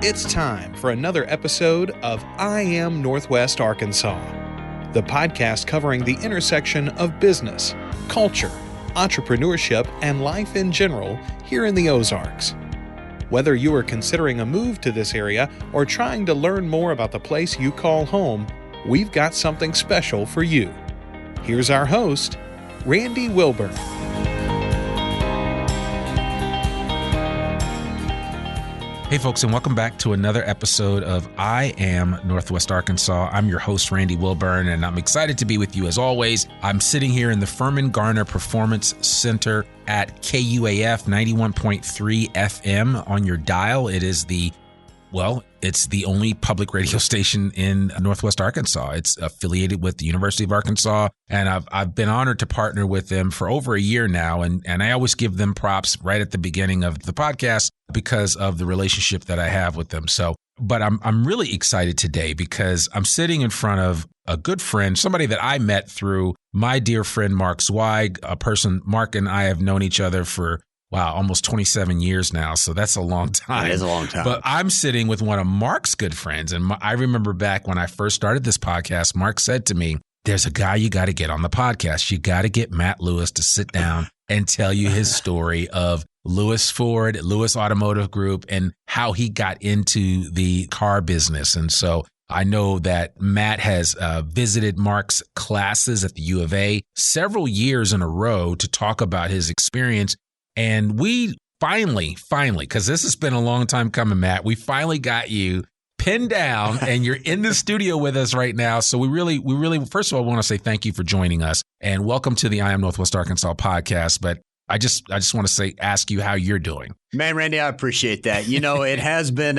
It's time for another episode of I Am Northwest Arkansas, the podcast covering the intersection of business, culture, entrepreneurship, and life in general here in the Ozarks. Whether you are considering a move to this area or trying to learn more about the place you call home, we've got something special for you. Here's our host, Randy Wilburn. Hey folks, and welcome back to another episode of I Am Northwest Arkansas. I'm your host, Randy Wilburn, and I'm excited to be with you as always. I'm sitting here in the Furman Garner Performance Center at KUAF 91.3 FM on your dial. It's the only public radio station in Northwest Arkansas. It's affiliated with the University of Arkansas, and I've been honored to partner with them for over a year now, and I always give them props right at the beginning of the podcast because of the relationship that I have with them. But I'm really excited today because I'm sitting in front of a good friend, somebody that I met through my dear friend Mark Zweig, a person Mark and I have known each other for almost 27 years now. So that's a long time. It is a long time. But I'm sitting with one of Mark's good friends. And I remember back when I first started this podcast, Mark said to me, there's a guy you got to get on the podcast. You got to get Matt Lewis to sit down and tell you his story of Lewis Automotive Group and how he got into the car business. And so I know that Matt has visited Mark's classes at the U of A several years in a row to talk about his experience. And we finally, because this has been a long time coming, Matt, we finally got you pinned down and you're in the studio with us right now. So we really, first of all, want to say thank you for joining us and welcome to the I Am Northwest Arkansas podcast. But I just want to ask you how you're doing. Man, Randy, I appreciate that. You know, it has been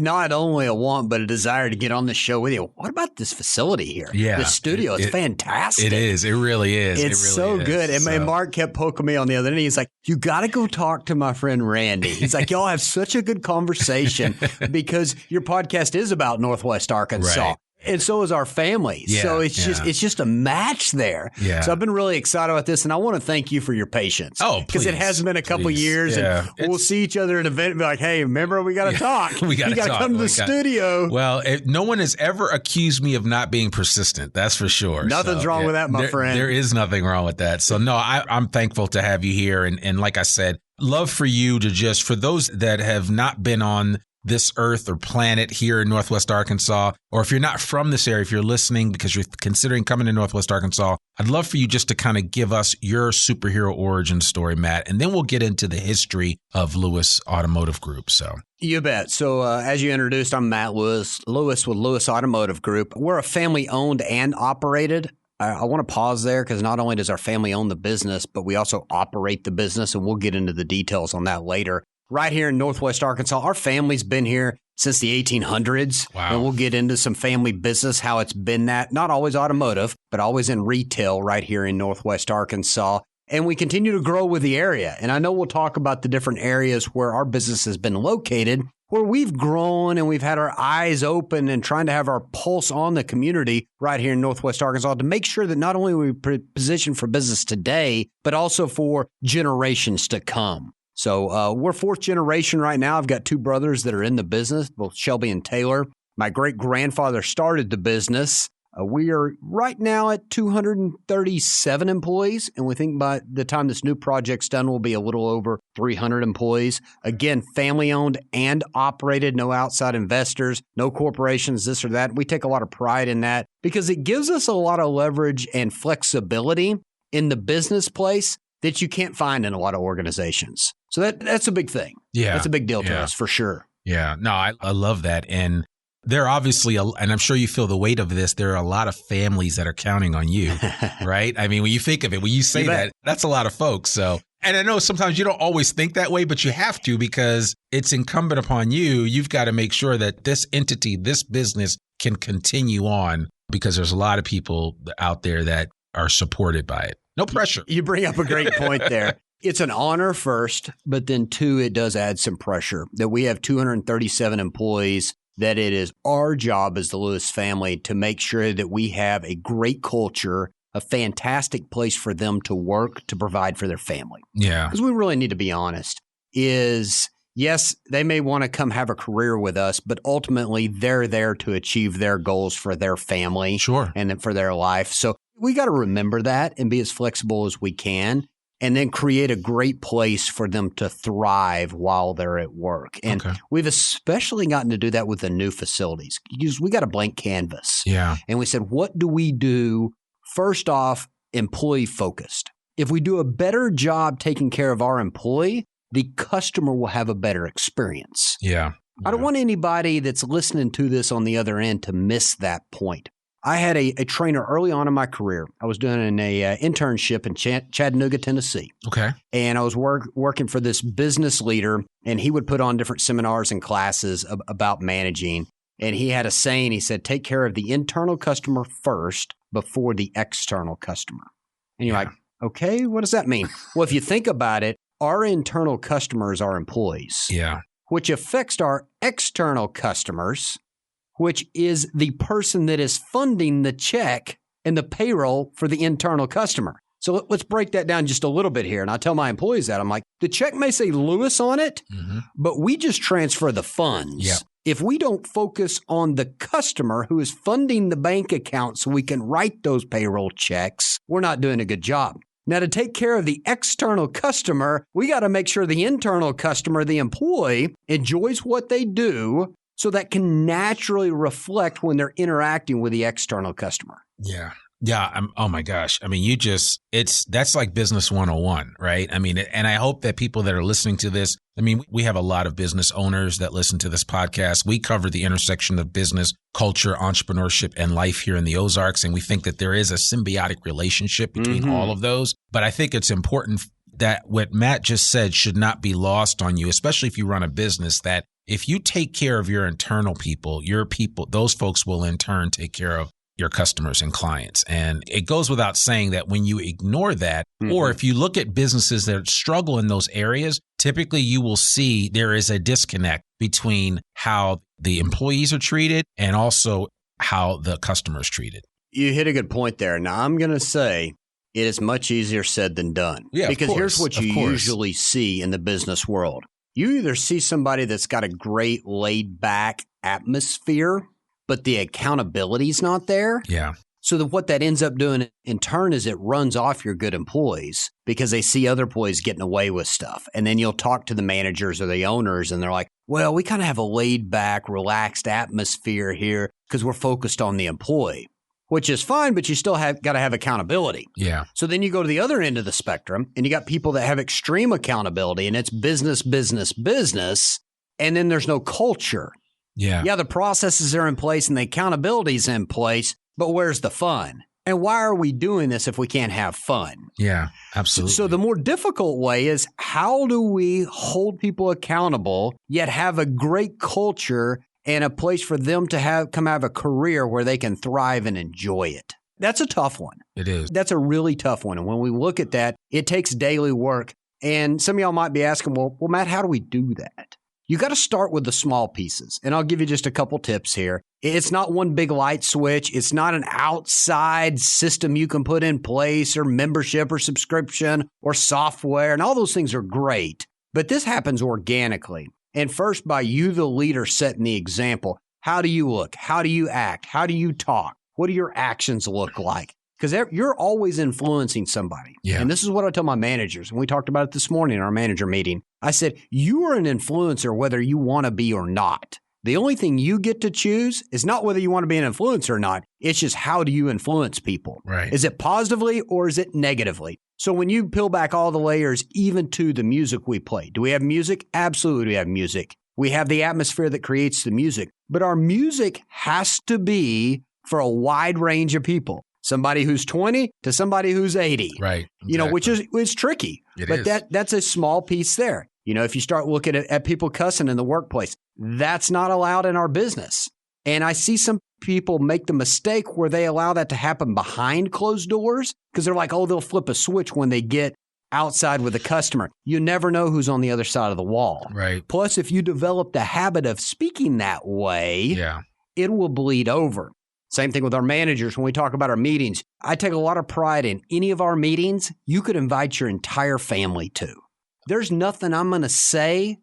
not only a want, but a desire to get on the show with you. What about this facility here? Yeah. The studio is fantastic. It is. It really is. It's so good. And Mark kept poking me on the other end. He's like, you got to go talk to my friend Randy. He's like, y'all have such a good conversation because your podcast is about Northwest Arkansas. Right. And so is our family. Yeah, so it's just a match there. Yeah. So I've been really excited about this, and I want to thank you for your patience. Oh, please. Because it has been a couple years, and we'll see each other at an event and be like, hey, remember, we got to talk. We got to come to the studio. Well, no one has ever accused me of not being persistent. That's for sure. Nothing's wrong with that, my friend. There is nothing wrong with that. So, no, I'm thankful to have you here. And like I said, love for you to for those that have not been on this earth or planet here in Northwest Arkansas, or if you're not from this area, if you're listening because you're considering coming to Northwest Arkansas, I'd love for you just to kind of give us your superhero origin story, Matt, and then we'll get into the history of Lewis Automotive Group. So you bet. So as you introduced, I'm Matt Lewis with Lewis Automotive Group. We're a family owned and operated. I want to pause there because not only does our family own the business, but we also operate the business, and we'll get into the details on that later. Right here in Northwest Arkansas, our family's been here since the 1800s. Wow. And we'll get into some family business, how it's been not always automotive, but always in retail right here in Northwest Arkansas. And we continue to grow with the area. And I know we'll talk about the different areas where our business has been located, where we've grown and we've had our eyes open and trying to have our pulse on the community right here in Northwest Arkansas to make sure that not only are we positioned for business today, but also for generations to come. So we're fourth generation right now. I've got two brothers that are in the business, both Shelby and Taylor. My great-grandfather started the business. We are right now at 237 employees, and we think by the time this new project's done, we'll be a little over 300 employees. Again, family-owned and operated, no outside investors, no corporations, this or that. We take a lot of pride in that because it gives us a lot of leverage and flexibility in the business place that you can't find in a lot of organizations. So that's a big thing. Yeah. That's a big deal to us for sure. Yeah. No, I love that. And there are obviously, and I'm sure you feel the weight of this, there are a lot of families that are counting on you, right? I mean, when you think of it, when you say that, that's a lot of folks. So, and I know sometimes you don't always think that way, but you have to because it's incumbent upon you. You've got to make sure that this entity, this business can continue on because there's a lot of people out there that are supported by it. No pressure. You bring up a great point there. It's an honor first, but then two, it does add some pressure that we have 237 employees, that it is our job as the Lewis family to make sure that we have a great culture, a fantastic place for them to work, to provide for their family. Yeah. Because we really need to be honest, is yes, they may want to come have a career with us, but ultimately they're there to achieve their goals for their family and for their life. So we got to remember that and be as flexible as we can, and then create a great place for them to thrive while they're at work. And we've especially gotten to do that with the new facilities because we got a blank canvas. Yeah. And we said, what do we do? First off, employee focused. If we do a better job taking care of our employee, the customer will have a better experience. Yeah. I don't want anybody that's listening to this on the other end to miss that point. I had a trainer early on in my career. I was doing an internship in Chattanooga, Tennessee. Okay. And I was working for this business leader, and he would put on different seminars and classes about managing. And he had a saying, he said, take care of the internal customer first before the external customer. And you're like, okay, what does that mean? Well, if you think about it, our internal customers are employees. Yeah. Which affects our external customers, which is the person that is funding the check and the payroll for the internal customer. So let's break that down just a little bit here. And I tell my employees that. I'm like, the check may say Lewis on it, but we just transfer the funds. Yeah. If we don't focus on the customer who is funding the bank account so we can write those payroll checks, we're not doing a good job. Now, to take care of the external customer, we got to make sure the internal customer, the employee, enjoys what they do so that can naturally reflect when they're interacting with the external customer. Yeah. Yeah. Oh my gosh. I mean, that's like business 101, right? I mean, and I hope that people that are listening to this, I mean, we have a lot of business owners that listen to this podcast. We cover the intersection of business, culture, entrepreneurship, and life here in the Ozarks. And we think that there is a symbiotic relationship between all of those. But I think it's important that what Matt just said should not be lost on you, especially if you run a business, that if you take care of your internal people, those folks will in turn take care of your customers and clients. And it goes without saying that when you ignore that, or if you look at businesses that struggle in those areas, typically you will see there is a disconnect between how the employees are treated and also how the customer is treated. You hit a good point there. Now, I'm going to say it is much easier said than done. Yeah, because here's what you usually see in the business world. You either see somebody that's got a great laid back atmosphere, but the accountability's not there. Yeah. So what that ends up doing in turn is it runs off your good employees because they see other employees getting away with stuff. And then you'll talk to the managers or the owners and they're like, well, we kind of have a laid back, relaxed atmosphere here because we're focused on the employee, which is fine, but you still got to have accountability. Yeah. So then you go to the other end of the spectrum and you got people that have extreme accountability and it's business, business, business. And then there's no culture. Yeah. Yeah, the processes are in place and the accountability's in place, but where's the fun? And why are we doing this if we can't have fun? Yeah, absolutely. So the more difficult way is how do we hold people accountable, yet have a great culture and a place for them to have a career where they can thrive and enjoy it? That's a tough one. It is. That's a really tough one. And when we look at that, it takes daily work. And some of y'all might be asking, well, Matt, how do we do that? You got to start with the small pieces. And I'll give you just a couple tips here. It's not one big light switch. It's not an outside system you can put in place or membership or subscription or software. And all those things are great. But this happens organically. And first by you, the leader, setting the example. How do you look? How do you act? How do you talk? What do your actions look like? Because you're always influencing somebody. Yeah. And this is what I tell my managers. And we talked about it this morning in our manager meeting. I said, you are an influencer whether you want to be or not. The only thing you get to choose is not whether you want to be an influencer or not. It's just how do you influence people? Right. Is it positively or is it negatively? So when you peel back all the layers, even to the music we play, do we have music? Absolutely, we have music. We have the atmosphere that creates the music. But our music has to be for a wide range of people. Somebody who's 20 to somebody who's 80. Right. Exactly. You know, which is tricky. But that's a small piece there. You know, if you start looking at people cussing in the workplace, that's not allowed in our business. And I see some people make the mistake where they allow that to happen behind closed doors because they're like, oh, they'll flip a switch when they get outside with a customer. You never know who's on the other side of the wall. Right. Plus, if you develop the habit of speaking that way, it will bleed over. Same thing with our managers. When we talk about our meetings, I take a lot of pride in any of our meetings you could invite your entire family to. There's nothing I'm going to say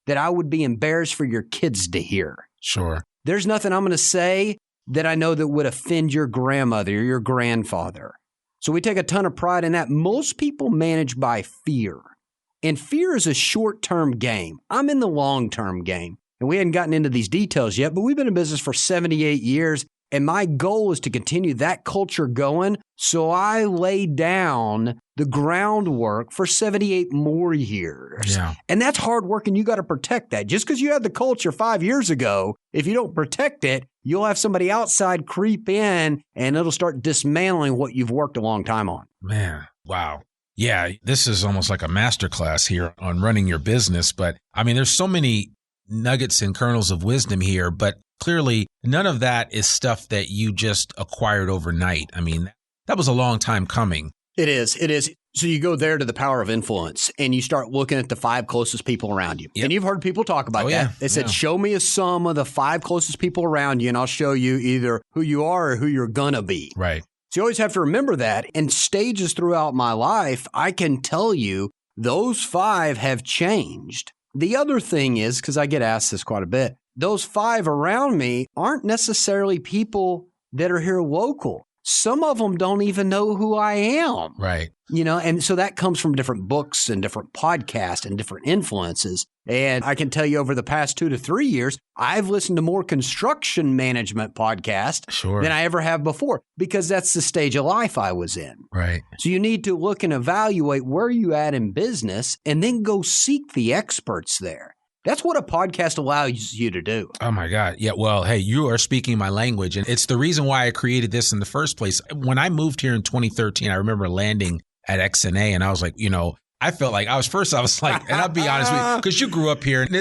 that I would be embarrassed for your kids to hear. Sure. There's nothing I'm going to say that I know that would offend your grandmother or your grandfather. So we take a ton of pride in that. Most people manage by fear. And fear is a short-term game. I'm in the long-term game. And we hadn't gotten into these details yet, but we've been in business for 78 years. And my goal is to continue that culture going. So I laid down the groundwork for 78 more years. Yeah. And that's hard work, and you got to protect that. Just because you had the culture 5 years ago, if you don't protect it, you'll have somebody outside creep in and it'll start dismantling what you've worked a long time on. Man, wow. Yeah, this is almost like a masterclass here on running your business. But I mean, there's so many nuggets and kernels of wisdom here, but clearly none of that is stuff that you just acquired overnight. I mean, that was a long time coming. It is. It is. So you go there to the power of influence and you start looking at the 5 closest people around you. Yep. And you've heard people talk about that. Yeah. They said, show me a sum of the 5 closest people around you and I'll show you either who you are or who you're going to be. Right. So you always have to remember that. And stages throughout my life, I can tell you those 5 have changed. The other thing is, because I get asked this quite a bit, those 5 around me aren't necessarily people that are here local. Some of them don't even know who I am. Right. You know, and so that comes from different books and different podcasts and different influences. And I can tell you over the past 2 to 3 years, I've listened to more construction management podcasts than I ever have before, because that's the stage of life I was in. Right. So you need to look and evaluate where you at in business and then go seek the experts there. That's what a podcast allows you to do. Oh, my God. Yeah. Well, hey, you are speaking my language. And it's the reason why I created this in the first place. When I moved here in 2013, I remember landing at XNA and I was like, you know, I felt like I was like, and I'll be honest with you, because you grew up here and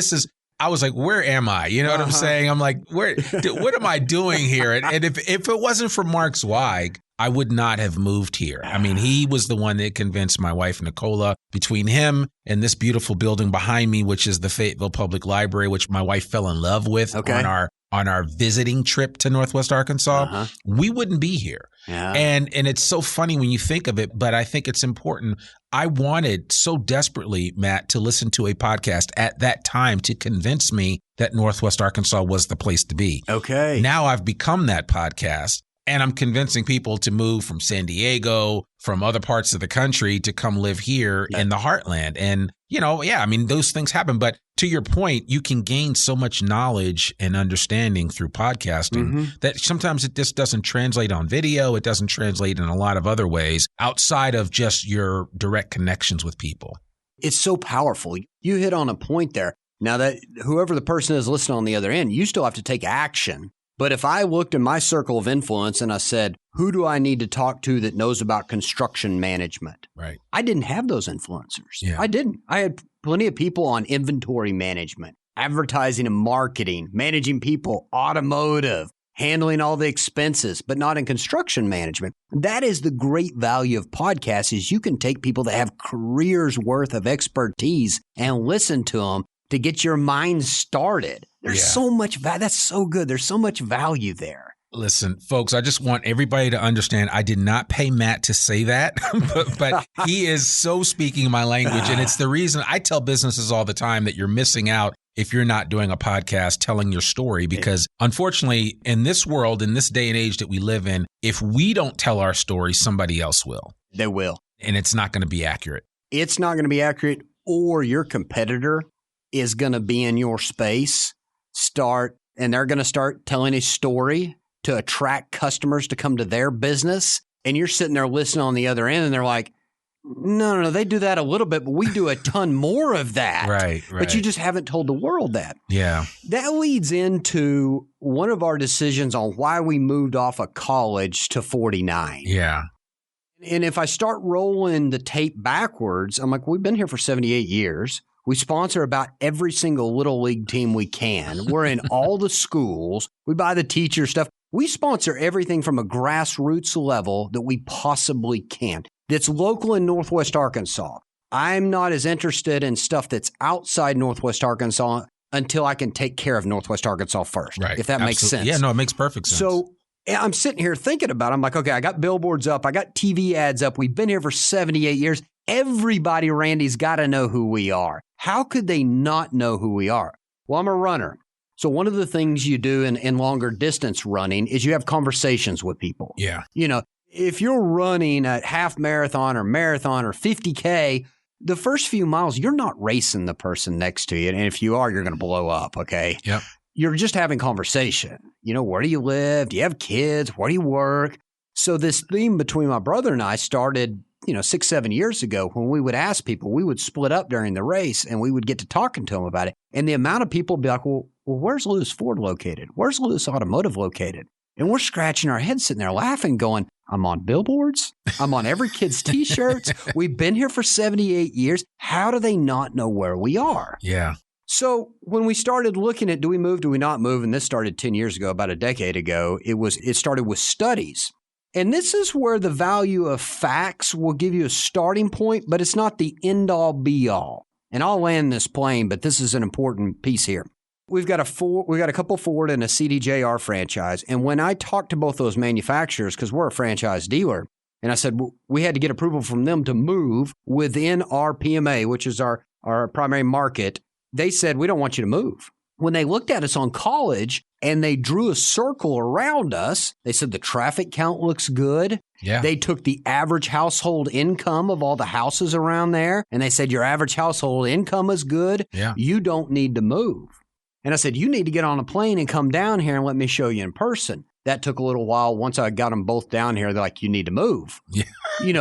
I was like, where am I? You know what I'm saying? I'm like, what am I doing here? And if it wasn't for Mark Zweig, I would not have moved here. I mean, he was the one that convinced my wife, Nicola, between him and this beautiful building behind me, which is the Fayetteville Public Library, which my wife fell in love with on our visiting trip to Northwest Arkansas, we wouldn't be here. Yeah. And it's so funny when you think of it, but I think it's important. I wanted so desperately, Matt, to listen to a podcast at that time to convince me that Northwest Arkansas was the place to be. Okay. Now I've become that podcast. And I'm convincing people to move from San Diego, from other parts of the country to come live here in the heartland. And, you know, I mean, those things happen. But to your point, you can gain so much knowledge and understanding through podcasting that sometimes it just doesn't translate on video. It doesn't translate in a lot of other ways outside of just your direct connections with people. It's so powerful. You hit on a point there. Now that whoever the person is listening on the other end, you still have to take action. But if I looked in my circle of influence and I said, who do I need to talk to that knows about construction management? Right. I didn't have those influencers. Yeah. I didn't. I had plenty of people on inventory management, advertising and marketing, managing people, automotive, handling all the expenses, but not in construction management. That is the great value of podcasts is you can take people that have careers worth of expertise and listen to them to get your mind started. There's so much value. That's so good. There's so much value there. Listen, folks, I just want everybody to understand I did not pay Matt to say that, but he is so speaking my language. And it's the reason I tell businesses all the time that you're missing out if you're not doing a podcast telling your story, because unfortunately, in this world, in this day and age that we live in, if we don't tell our story, somebody else will. They will. And it's not going to be accurate. It's not going to be accurate, or your competitor is going to be in your space, and they're going to start telling a story to attract customers to come to their business. And you're sitting there listening on the other end and they're like, no, they do that a little bit, but we do a ton more of that. Right. But you just haven't told the world that. Yeah. That leads into one of our decisions on why we moved off of college to 49. Yeah. And if I start rolling the tape backwards, I'm like, we've been here for 78 years. We sponsor about every single little league team we can. We're in all the schools. We buy the teacher stuff. We sponsor everything from a grassroots level that we possibly can. That's local in Northwest Arkansas. I'm not as interested in stuff that's outside Northwest Arkansas until I can take care of Northwest Arkansas first, right. If that makes sense. Yeah, no, it makes perfect sense. So I'm sitting here thinking about it. I'm like, okay, I got billboards up. I got TV ads up. We've been here for 78 years. Everybody, Randy's got to know who we are. How could they not know who we are? Well, I'm a runner. So one of the things you do in longer distance running is you have conversations with people. Yeah. You know, if you're running a half marathon or 50K, the first few miles, you're not racing the person next to you. And if you are, you're going to blow up. Okay. Yep. You're just having conversation. You know, where do you live? Do you have kids? Where do you work? So this theme between my brother and I started, 6-7 years ago when we would ask people, we would split up during the race and we would get to talking to them about it. And the amount of people would be like, well, where's Lewis Ford located? Where's Lewis Automotive located? And we're scratching our heads sitting there laughing, going, I'm on billboards. I'm on every kid's T-shirts. We've been here for 78 years. How do they not know where we are? Yeah. So when we started looking at do we move, do we not move, and this started 10 years ago, about a decade ago, it started with studies. And this is where the value of facts will give you a starting point, but it's not the end-all, be-all. And I'll land this plane, but this is an important piece here. We've got a couple Ford and a CDJR franchise. And when I talked to both those manufacturers, because we're a franchise dealer, and I said we had to get approval from them to move within our PMA, which is our primary market, they said, we don't want you to move. When they looked at us on college and they drew a circle around us, they said the traffic count looks good. Yeah. They took the average household income of all the houses around there, and they said your average household income is good. Yeah. You don't need to move. And I said, you need to get on a plane and come down here and let me show you in person. That took a little while. Once I got them both down here, they're like, you need to move. Yeah.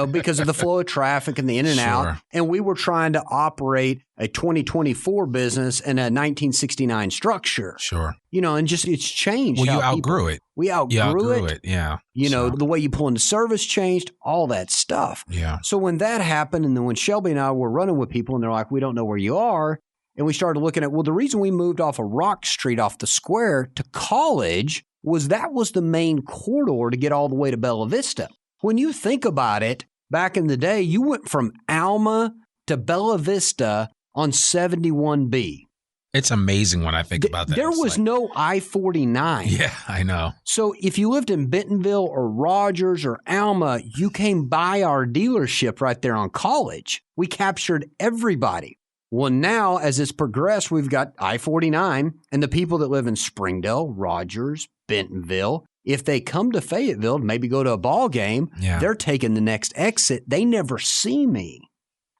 Because of the flow of traffic and the in and out. And we were trying to operate a 2024 business in a 1969 structure. Sure. And just it's changed. Well, you outgrew it. We outgrew it. Yeah. The way you pull into service changed, all that stuff. Yeah. So when that happened, and then when Shelby and I were running with people and they're like, we don't know where you are. And we started looking at, the reason we moved off of Rock Street off the square to College was that was the main corridor to get all the way to Bella Vista. When you think about it, back in the day, you went from Alma to Bella Vista on 71B. It's amazing when I think about that. There was no I-49. Yeah, I know. So if you lived in Bentonville or Rogers or Alma, you came by our dealership right there on College. We captured everybody. Well, now, as it's progressed, we've got I-49, and the people that live in Springdale, Rogers, Bentonville, if they come to Fayetteville, maybe go to a ball game, they're taking the next exit. They never see me.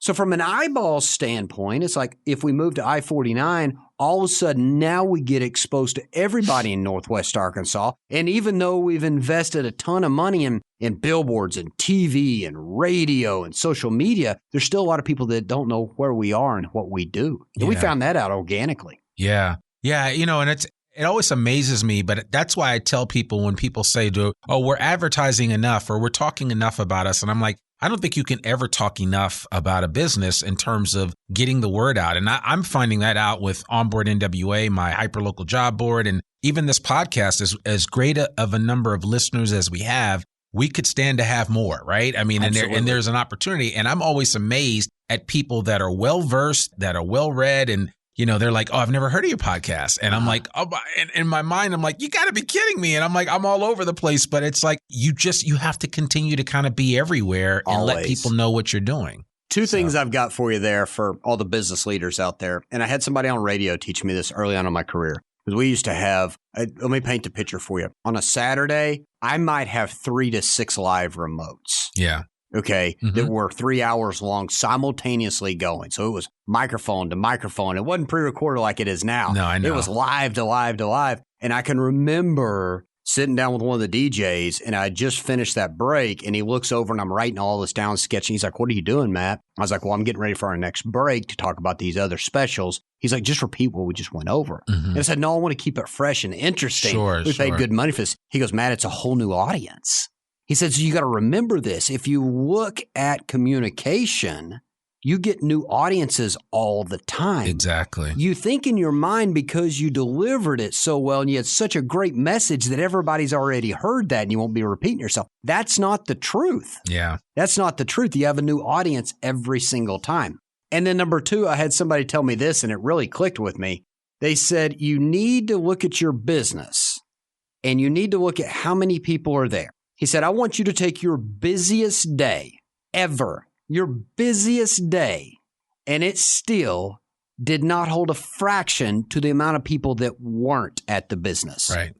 So from an eyeball standpoint, it's like if we move to I-49, all of a sudden now we get exposed to everybody in Northwest Arkansas. And even though we've invested a ton of money in billboards and TV and radio and social media, there's still a lot of people that don't know where we are and what we do. And we found that out organically. Yeah. Yeah. And it always amazes me, but that's why I tell people when people say, we're advertising enough or we're talking enough about us. And I'm like, I don't think you can ever talk enough about a business in terms of getting the word out. And I'm finding that out with Onboard NWA, my hyperlocal job board, and even this podcast. As great of a number of listeners as we have, we could stand to have more, right? I mean, and there's an opportunity. And I'm always amazed at people that are well-versed, that are well-read, and they're like, I've never heard of your podcast. And I'm like, in my mind, I'm like, you got to be kidding me. And I'm like, I'm all over the place. But it's like, you have to continue to kind of be everywhere and let people know what you're doing. Two things I've got for you there for all the business leaders out there. And I had somebody on radio teach me this early on in my career. Because we used to have, let me paint the picture for you. On a Saturday, I might have 3 to 6 live remotes. Yeah. Okay, that were 3 hours long, simultaneously going. So it was microphone to microphone. It wasn't pre-recorded like it is now. No, I know. It was live to live to live. And I can remember sitting down with one of the DJs, and I just finished that break, and he looks over, and I'm writing all this down, sketching. He's like, what are you doing, Matt? I was like, well, I'm getting ready for our next break to talk about these other specials. He's like, just repeat what we just went over. And I said, no, I want to keep it fresh and interesting. We paid good money for this. He goes, Matt, it's a whole new audience. He said, so you got to remember this. If you look at communication, you get new audiences all the time. Exactly. You think in your mind because you delivered it so well and you had such a great message that everybody's already heard that and you won't be repeating yourself. That's not the truth. Yeah. That's not the truth. You have a new audience every single time. And then number 2, I had somebody tell me this and it really clicked with me. They said, you need to look at your business and you need to look at how many people are there. He said, I want you to take your busiest day ever your busiest day, and it still did not hold a fraction to the amount of people that weren't at the business. Right.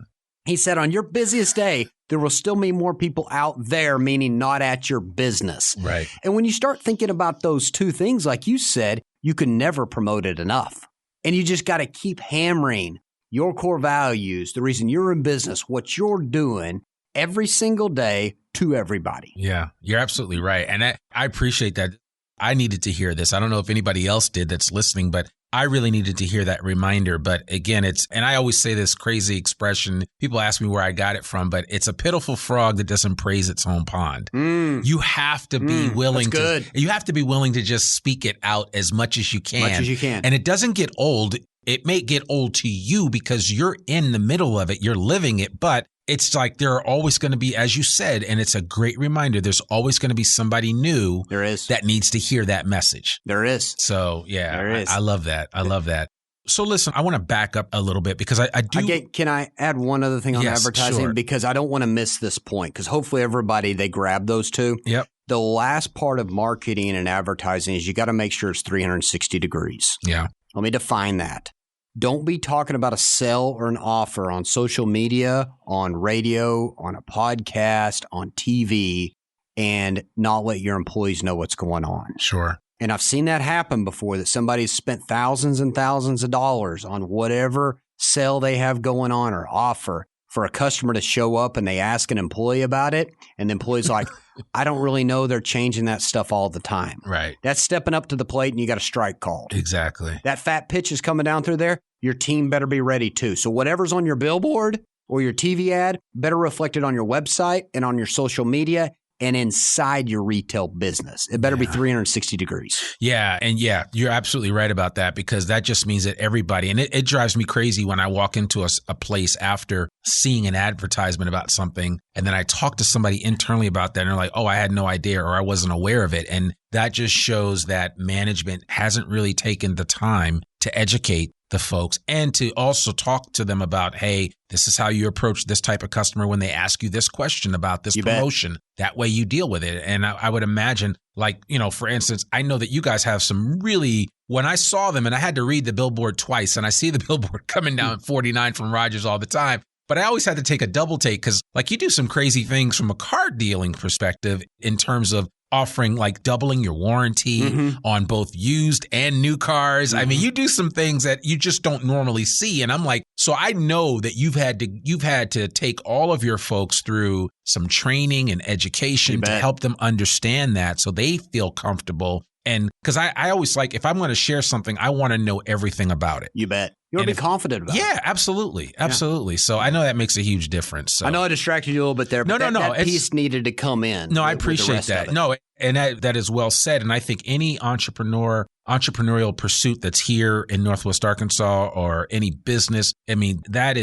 He said, on your busiest day, there will still be more people out there, meaning not at your business. Right. And when you start thinking about those two things, like you said, you can never promote it enough. And you just got to keep hammering your core values, the reason you're in business, what you're doing every single day to everybody. Yeah, you're absolutely right. And I appreciate that. I needed to hear this. I don't know if anybody else did that's listening, but I really needed to hear that reminder. But again, and I always say this crazy expression. People ask me where I got it from, but it's a pitiful frog that doesn't praise its own pond. You have to be willing you have to be willing to just speak it out as much as you can. And it doesn't get old. It may get old to you because you're in the middle of it. You're living it, but it's like there are always going to be, as you said, and it's a great reminder, there's always going to be somebody new that needs to hear that message. There is. So, yeah, there is. I love that. I love that. So, listen, I want to back up a little bit because I do. Can I add one other thing on advertising? Sure. Because I don't want to miss this point because hopefully everybody, they grab those two. Yep. The last part of marketing and advertising is you got to make sure it's 360 degrees. Yeah. Let me define that. Don't be talking about a sell or an offer on social media, on radio, on a podcast, on TV, and not let your employees know what's going on. Sure. And I've seen that happen before, that somebody's spent thousands and thousands of dollars on whatever sale they have going on or offer for a customer to show up and they ask an employee about it. And the employee's like, I don't really know. They're changing that stuff all the time. Right. That's stepping up to the plate and you got a strike called. Exactly. That fat pitch is coming down through there. Your team better be ready too. So whatever's on your billboard or your TV ad, better reflect it on your website and on your social media and inside your retail business. It better be 360 degrees. Yeah. And yeah, you're absolutely right about that because that just means that everybody, and it drives me crazy when I walk into a place after seeing an advertisement about something and then I talk to somebody internally about that and they're like, oh, I had no idea or I wasn't aware of it. And that just shows that management hasn't really taken the time to educate the folks and to also talk to them about, hey, this is how you approach this type of customer when they ask you this question about this promotion. That way you deal with it. And I would imagine, like, you know, for instance, I know that you guys have some really, when I saw them and I had to read the billboard twice and I see the billboard coming down 49 from Rogers all the time, but I always had to take a double take because like you do some crazy things from a car dealing perspective in terms of offering like doubling your warranty on both used and new cars. I mean, you do some things that you just don't normally see. And I'm like, so I know that you've had to take all of your folks through some training and education to help them understand that so they feel comfortable. And because I always like, if I'm going to share something, I want to know everything about it. You bet. You want to be confident about it. Yeah, absolutely. Absolutely. Yeah. So I know that makes a huge difference. So. I know I distracted you a little bit there, but that piece needed to come in. No, I appreciate that. No, and that is well said. And I think any entrepreneurial pursuit that's here in Northwest Arkansas or any business, I mean, that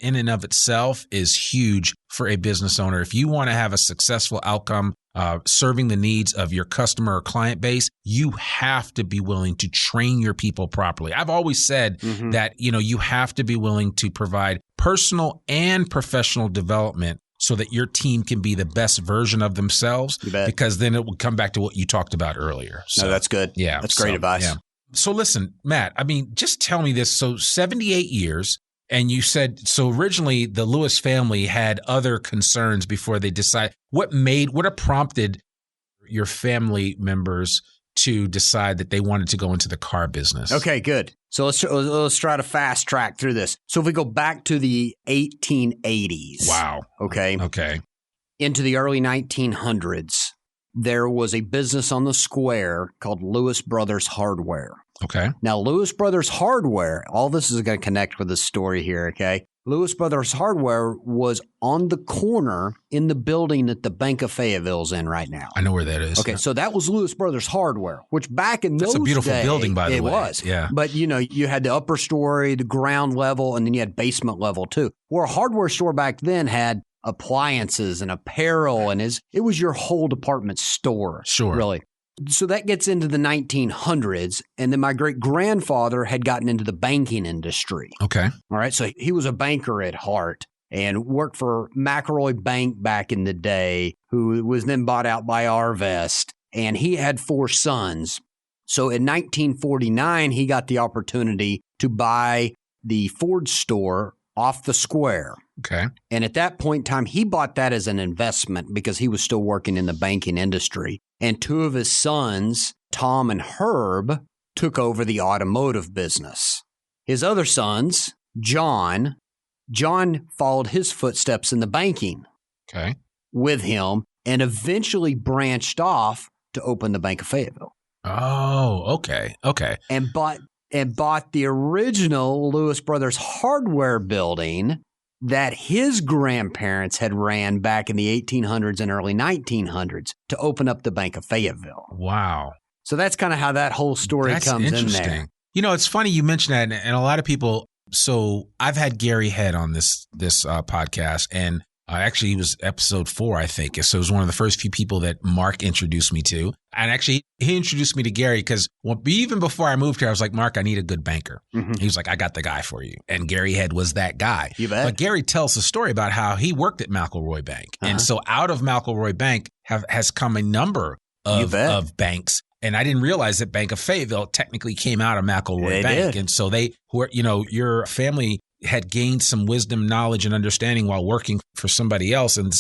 in and of itself is huge for a business owner. If you want to have a successful outcome, serving the needs of your customer or client base, you have to be willing to train your people properly. I've always said that, you know, you have to be willing to provide personal and professional development so that your team can be the best version of themselves, because then it will come back to what you talked about earlier. So, no, that's good. Yeah. That's great advice. Yeah. So listen, Matt, I mean, just tell me this. So 78 years. And you said, so originally the Lewis family had other concerns before they decide. What prompted your family members to decide that they wanted to go into the car business? Okay, good. So let's try to fast track through this. So if we go back to the 1880s. Wow. Okay. Into the early 1900s, there was a business on the square called Lewis Brothers Hardware. Okay. Now, Lewis Brothers Hardware, all this is going to connect with the story here, okay? Lewis Brothers Hardware was on the corner in the building that the Bank of Fayetteville's in right now. I know where that is. Okay, so that was Lewis Brothers Hardware, which back in those days, that's a beautiful building, by the way. It was. Yeah. But, you know, you had the upper story, the ground level, and then you had basement level too. Where a hardware store back then had appliances and apparel, and it was your whole department store. Sure. Really. So that gets into the 1900s, and then my great-grandfather had gotten into the banking industry. Okay. All right, so he was a banker at heart and worked for McElroy Bank back in the day, who was then bought out by Arvest. and he had 4 sons. So in 1949, he got the opportunity to buy the Ford store off the square. Okay. And at that point in time, he bought that as an investment because he was still working in the banking industry. And 2 of his sons, Tom and Herb, took over the automotive business. His other sons, John followed his footsteps in the banking with him and eventually branched off to open the Bank of Fayetteville. Oh, okay. And bought the original Lewis Brothers hardware building that his grandparents had ran back in the 1800s and early 1900s to open up the Bank of Fayetteville. Wow. So that's kind of how that whole story comes in there. You know, it's funny you mentioned that, and a lot of people. So I've had Gary Head on this podcast, and actually he was episode 4, I think. So it was one of the first few people that Mark introduced me to. And actually, he introduced me to Gary because even before I moved here, I was like, Mark, I need a good banker. Mm-hmm. He was like, I got the guy for you. And Gary Head was that guy. You bet. But Gary tells the story about how he worked at McElroy Bank. Uh-huh. And so out of McElroy Bank has come a number of banks. And I didn't realize that Bank of Fayetteville technically came out of McElroy Bank. And so your family had gained some wisdom, knowledge, and understanding while working for somebody else and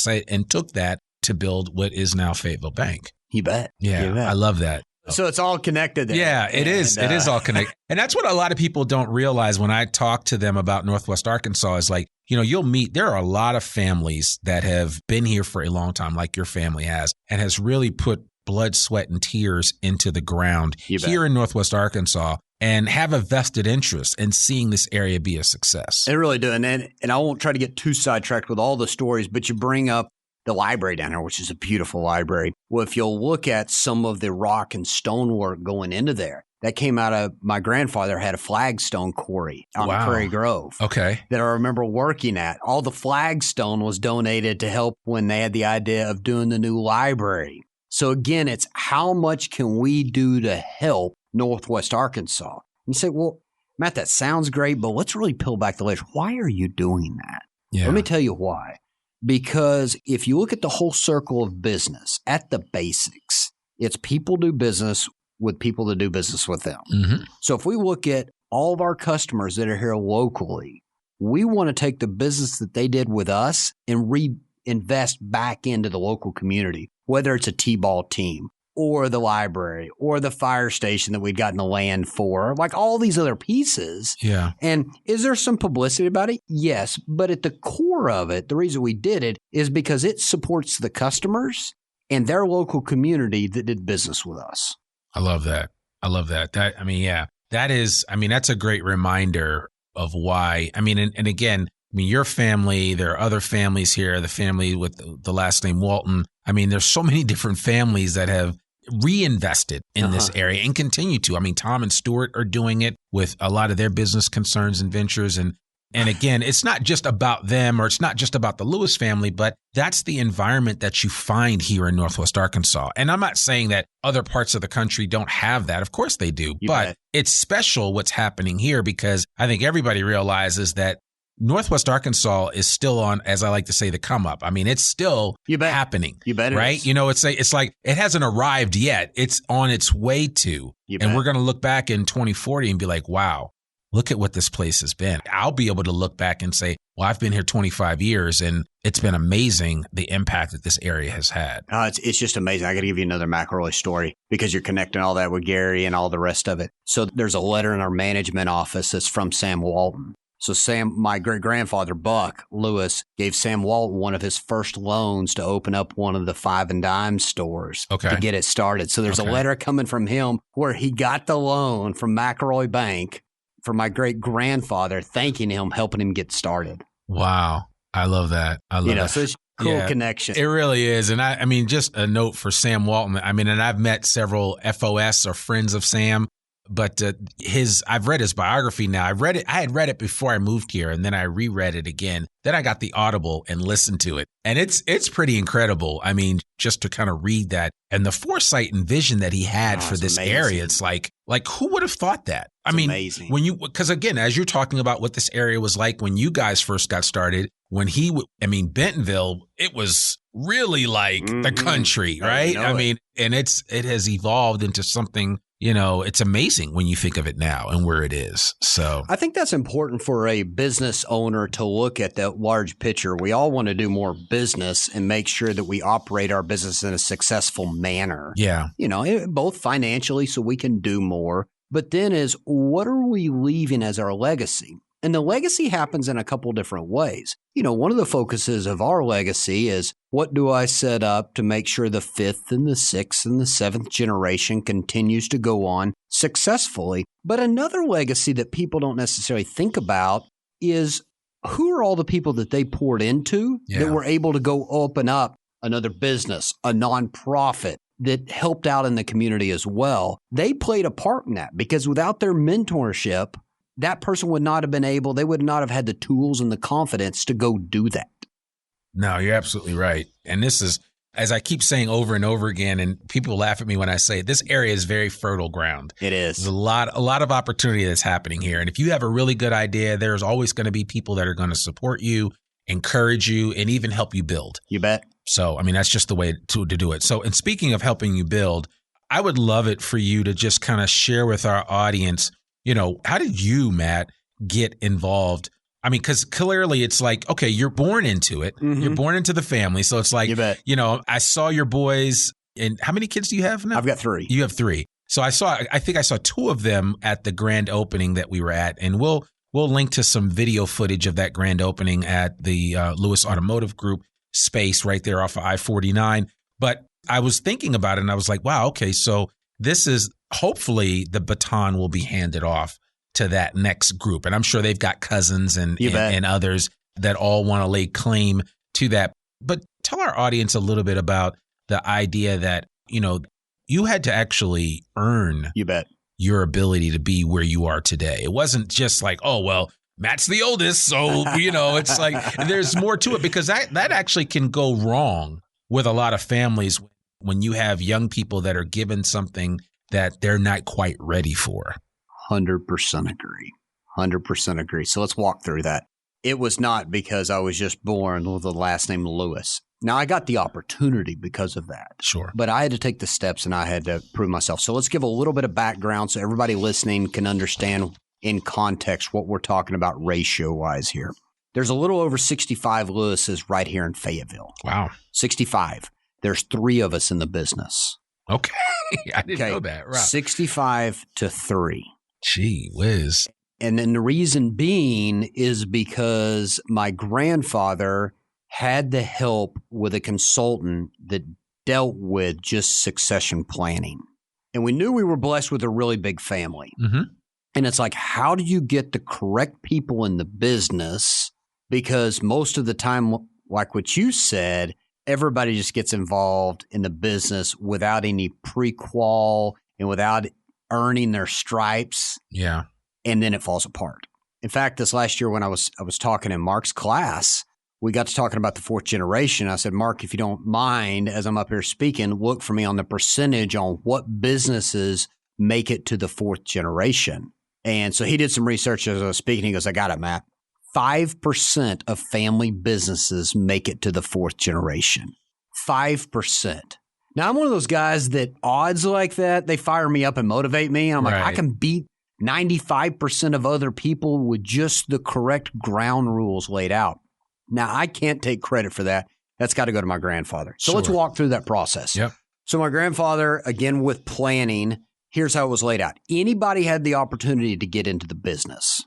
took that to build what is now Fayetteville Bank. You bet. Yeah, you bet. I love that. So it's all connected there. Yeah, it is. It is all connected. And that's what a lot of people don't realize when I talk to them about Northwest Arkansas is like, you'll meet, there are a lot of families that have been here for a long time, like your family has, and has really put blood, sweat, and tears into the ground here in Northwest Arkansas and have a vested interest in seeing this area be a success. They really do. And I won't try to get too sidetracked with all the stories, but you bring up the library down here, which is a beautiful library. Well, if you'll look at some of the rock and stonework going into there, that came out of my grandfather had a flagstone quarry on Prairie Grove. Okay. That I remember working at. All the flagstone was donated to help when they had the idea of doing the new library. So again, it's how much can we do to help Northwest Arkansas? You say, well, Matt, that sounds great, but let's really peel back the layers. Why are you doing that? Yeah. Let me tell you why. Because if you look at the whole circle of business, at the basics, it's people do business with people that do business with them. Mm-hmm. So if we look at all of our customers that are here locally, we want to take the business that they did with us and reinvest back into the local community, whether it's a T-ball team or the library or the fire station that we'd gotten the land for, like all these other pieces. Yeah. And is there some publicity about it? Yes. But at the core of it, the reason we did it is because it supports the customers and their local community that did business with us. I love that. That's a great reminder of why. And again, your family, there are other families here, the family with the last name Walton. There's so many different families that have reinvested in this area and continue to. Tom and Stuart are doing it with a lot of their business concerns and ventures. And again, it's not just about them or it's not just about the Lewis family, but that's the environment that you find here in Northwest Arkansas. And I'm not saying that other parts of the country don't have that. Of course they do. But it's special what's happening here because I think everybody realizes that Northwest Arkansas is still on, as I like to say, the come up. It's still happening. You bet it right? is. It's like it hasn't arrived yet. It's on its way to. And we're going to look back in 2040 and be like, wow, look at what this place has been. I'll be able to look back and say, well, I've been here 25 years and it's been amazing the impact that this area has had. It's just amazing. I got to give you another McElroy story because you're connecting all that with Gary and all the rest of it. So there's a letter in our management office that's from Sam Walton. So my great-grandfather, Buck Lewis, gave Sam Walton one of his first loans to open up one of the 5 and dime stores to get it started. So there's a letter coming from him where he got the loan from McElroy Bank for my great-grandfather, thanking him, helping him get started. Wow. I love that. So it's a cool connection. It really is. And just a note for Sam Walton. And I've met several FOS or friends of Sam But I've read his biography now. I had read it before I moved here, and then I reread it again. Then I got the Audible and listened to it. And it's pretty incredible. I mean, just to kind of read that and the foresight and vision that he had for this area. It's like who would have thought that? I mean, amazing. Because again, as you're talking about what this area was like when you guys first got started, Bentonville, it was really like the country, right? I mean, and it has evolved into something, it's amazing when you think of it now and where it is. So I think that's important for a business owner to look at that large picture. We all want to do more business and make sure that we operate our business in a successful manner. Yeah. Both financially so we can do more. But then what are we leaving as our legacy? And the legacy happens in a couple different ways. One of the focuses of our legacy is what do I set up to make sure the fifth and the sixth and the seventh generation continues to go on successfully. But another legacy that people don't necessarily think about is who are all the people that they poured into that were able to go open up another business, a nonprofit that helped out in the community as well. They played a part in that because without their mentorship, that person would not have been able, they would not have had the tools and the confidence to go do that. No, you're absolutely right. And this is, as I keep saying over and over again, and people laugh at me when I say it, this area is very fertile ground. It is. There's a lot of opportunity that's happening here. And if you have a really good idea, there's always going to be people that are going to support you, encourage you, and even help you build. You bet. So, that's just the way to do it. So, and speaking of helping you build, I would love it for you to just kind of share with our audience, how did you, Matt, get involved? I mean, because clearly it's like, okay, you're born into it. Mm-hmm. You're born into the family. So it's like, I saw your boys. And how many kids do you have now? I've got 3. You have 3. So I think I saw 2 of them at the grand opening that we were at. And we'll link to some video footage of that grand opening at the Lewis Automotive Group space right there off of I-49. But I was thinking about it and I was like, wow, okay, so this is hopefully the baton will be handed off to that next group. And I'm sure they've got cousins and others that all want to lay claim to that. But tell our audience a little bit about the idea that, you had to actually earn your ability to be where you are today. It wasn't just like, oh, well, Matt's the oldest. So, it's like there's more to it because that actually can go wrong with a lot of families when you have young people that are given something that they're not quite ready for. 100% agree. 100% agree. So let's walk through that. It was not because I was just born with the last name Lewis. Now, I got the opportunity because of that. Sure. But I had to take the steps and I had to prove myself. So let's give a little bit of background so everybody listening can understand in context what we're talking about ratio-wise here. There's a little over 65 Lewises right here in Fayetteville. Wow. 65. There's 3 of us in the business. Okay. I didn't know that. Right. 65 to 3. Gee whiz. And then the reason being is because my grandfather had the help with a consultant that dealt with just succession planning. And we knew we were blessed with a really big family. Mm-hmm. And it's like, how do you get the correct people in the business? Because most of the time, like what you said, everybody just gets involved in the business without any pre-qual and without earning their stripes. Yeah. And then it falls apart. In fact, this last year when I was talking in Mark's class, we got to talking about the 4th generation. I said, Mark, if you don't mind, as I'm up here speaking, look for me on the percentage on what businesses make it to the 4th generation. And so he did some research as I was speaking. He goes, I got it, Matt. 5% of family businesses make it to the 4th generation. 5%. Now, I'm one of those guys that odds like that, they fire me up and motivate me. And I'm like, I can beat 95% of other people with just the correct ground rules laid out. Now, I can't take credit for that. That's got to go to my grandfather. So let's walk through that process. Yep. So my grandfather, again, with planning, here's how it was laid out. Anybody had the opportunity to get into the business.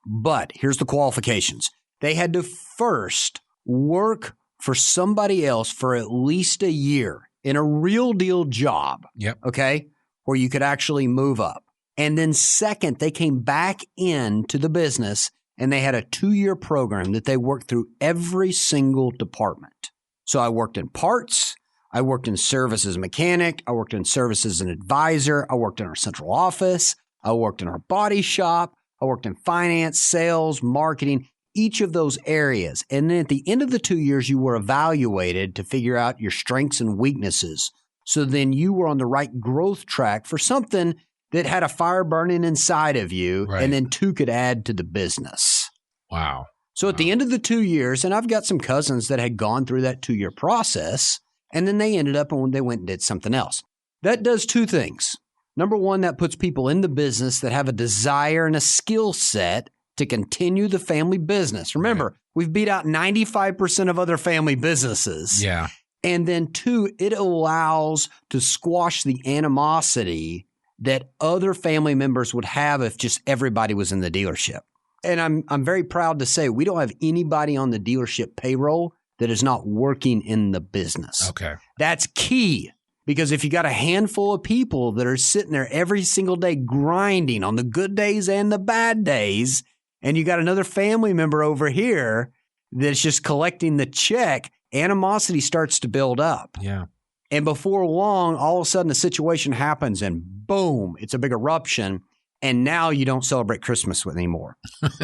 But here's the qualifications. They had to first work for somebody else for at least a year in a real deal job. Yep. Okay. Where you could actually move up. And then second, they came back into the business and they had a 2-year program that they worked through every single department. So I worked in parts. I worked in service as a mechanic. I worked in service as an advisor. I worked in our central office. I worked in our body shop. I worked in finance, sales, marketing, each of those areas. And then at the end of the 2 years, you were evaluated to figure out your strengths and weaknesses. So then you were on the right growth track for something that had a fire burning inside of you, Right. and then 2 could add to the business. Wow. So at the end of the 2 years, and I've got some cousins that had gone through that 2-year process, and then they ended up and they went and did something else. That does 2 things. Number one, that puts people in the business that have a desire and a skill set to continue the family business. Remember, we've beat out 95% of other family businesses. Yeah. And then 2, it allows to squash the animosity that other family members would have if just everybody was in the dealership. And I'm very proud to say we don't have anybody on the dealership payroll that is not working in the business. Okay. That's key, because if you got a handful of people that are sitting there every single day grinding on the good days and the bad days, and you got another family member over here that's just collecting the check, animosity starts to build up. Yeah. And before long, all of a sudden a situation happens and boom, it's a big eruption. And now you don't celebrate Christmas anymore.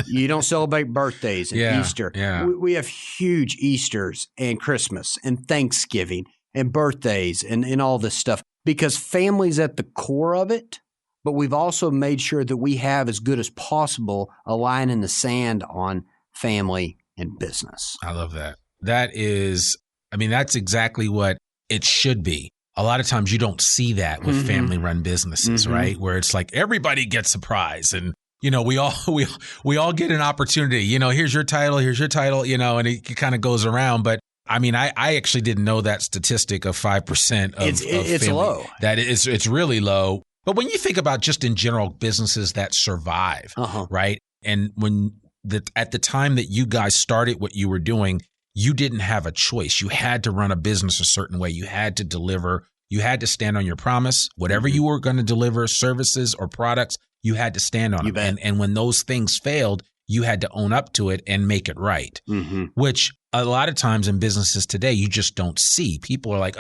You don't celebrate birthdays and Easter. Yeah. We have huge Easters and Christmas and Thanksgiving and birthdays and all this stuff, because family's at the core of it. But we've also made sure that we have as good as possible a line in the sand on family and business. I love that. That's exactly what it should be. A lot of times you don't see that with family-run businesses, right? Where it's like everybody gets a prize, and we all get an opportunity. Here's your title, and it kind of goes around. But I actually didn't know that statistic of 5% of it's family. low. It's really low. But when you think about just in general businesses that survive, right? And at the time that you guys started what you were doing, you didn't have a choice. You had to run a business a certain way. You had to deliver. You had to stand on your promise. Whatever you were going to deliver, services or products, you had to stand on them. And when those things failed, you had to own up to it and make it right, which a lot of times in businesses today, you just don't see. People are like,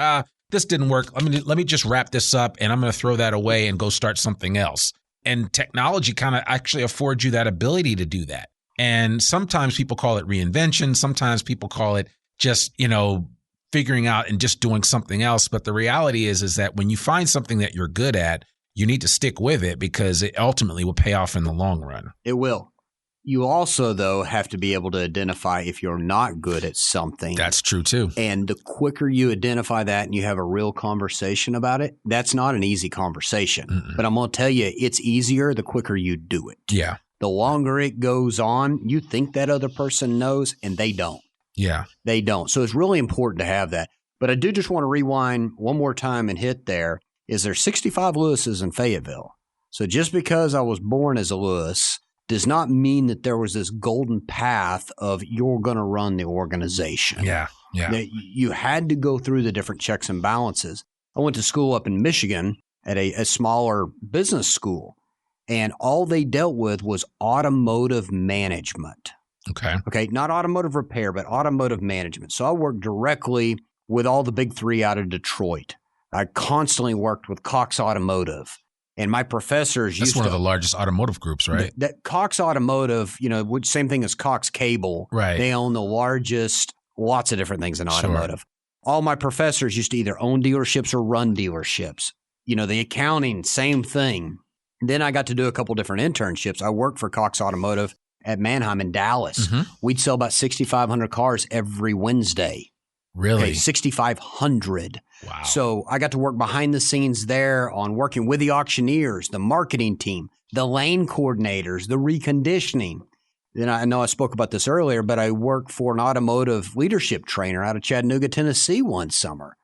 this didn't work. Let me just wrap this up, and I'm going to throw that away and go start something else. And technology kind of actually affords you that ability to do that. And sometimes people call it reinvention. Sometimes people call it just, figuring out and just doing something else. But the reality is that when you find something that you're good at, you need to stick with it, because it ultimately will pay off in the long run. It will. You also, though, have to be able to identify if you're not good at something. That's true, too. And the quicker you identify that and you have a real conversation about it, that's not an easy conversation. But I'm going to tell you, it's easier the quicker you do it. Yeah. The longer it goes on, you think that other person knows, and they don't. Yeah. They don't. So it's really important to have that. But I do just want to rewind one more time and hit there. Is there 65 Lewises in Fayetteville? So just because I was born as a Lewis does not mean that there was this golden path of you're going to run the organization. Yeah. You had to go through the different checks and balances. I went to school up in Michigan at a smaller business school, and all they dealt with was automotive management. Okay. Not automotive repair, but automotive management. So I worked directly with all the big 3 out of Detroit. I constantly worked with Cox Automotive. And my professors That's one of the largest automotive groups, right? That Cox Automotive, which same thing as Cox Cable. Right. They own the largest, lots of different things in automotive. Sure. All my professors used to either own dealerships or run dealerships. The accounting, same thing. Then I got to do a couple different internships. I worked for Cox Automotive at Manheim in Dallas. We'd sell about 6,500 cars every Wednesday. Really? Okay, 6,500. Wow. So I got to work behind the scenes there on working with the auctioneers, the marketing team, the lane coordinators, the reconditioning. Then I know I spoke about this earlier, but I worked for an automotive leadership trainer out of Chattanooga, Tennessee one summer.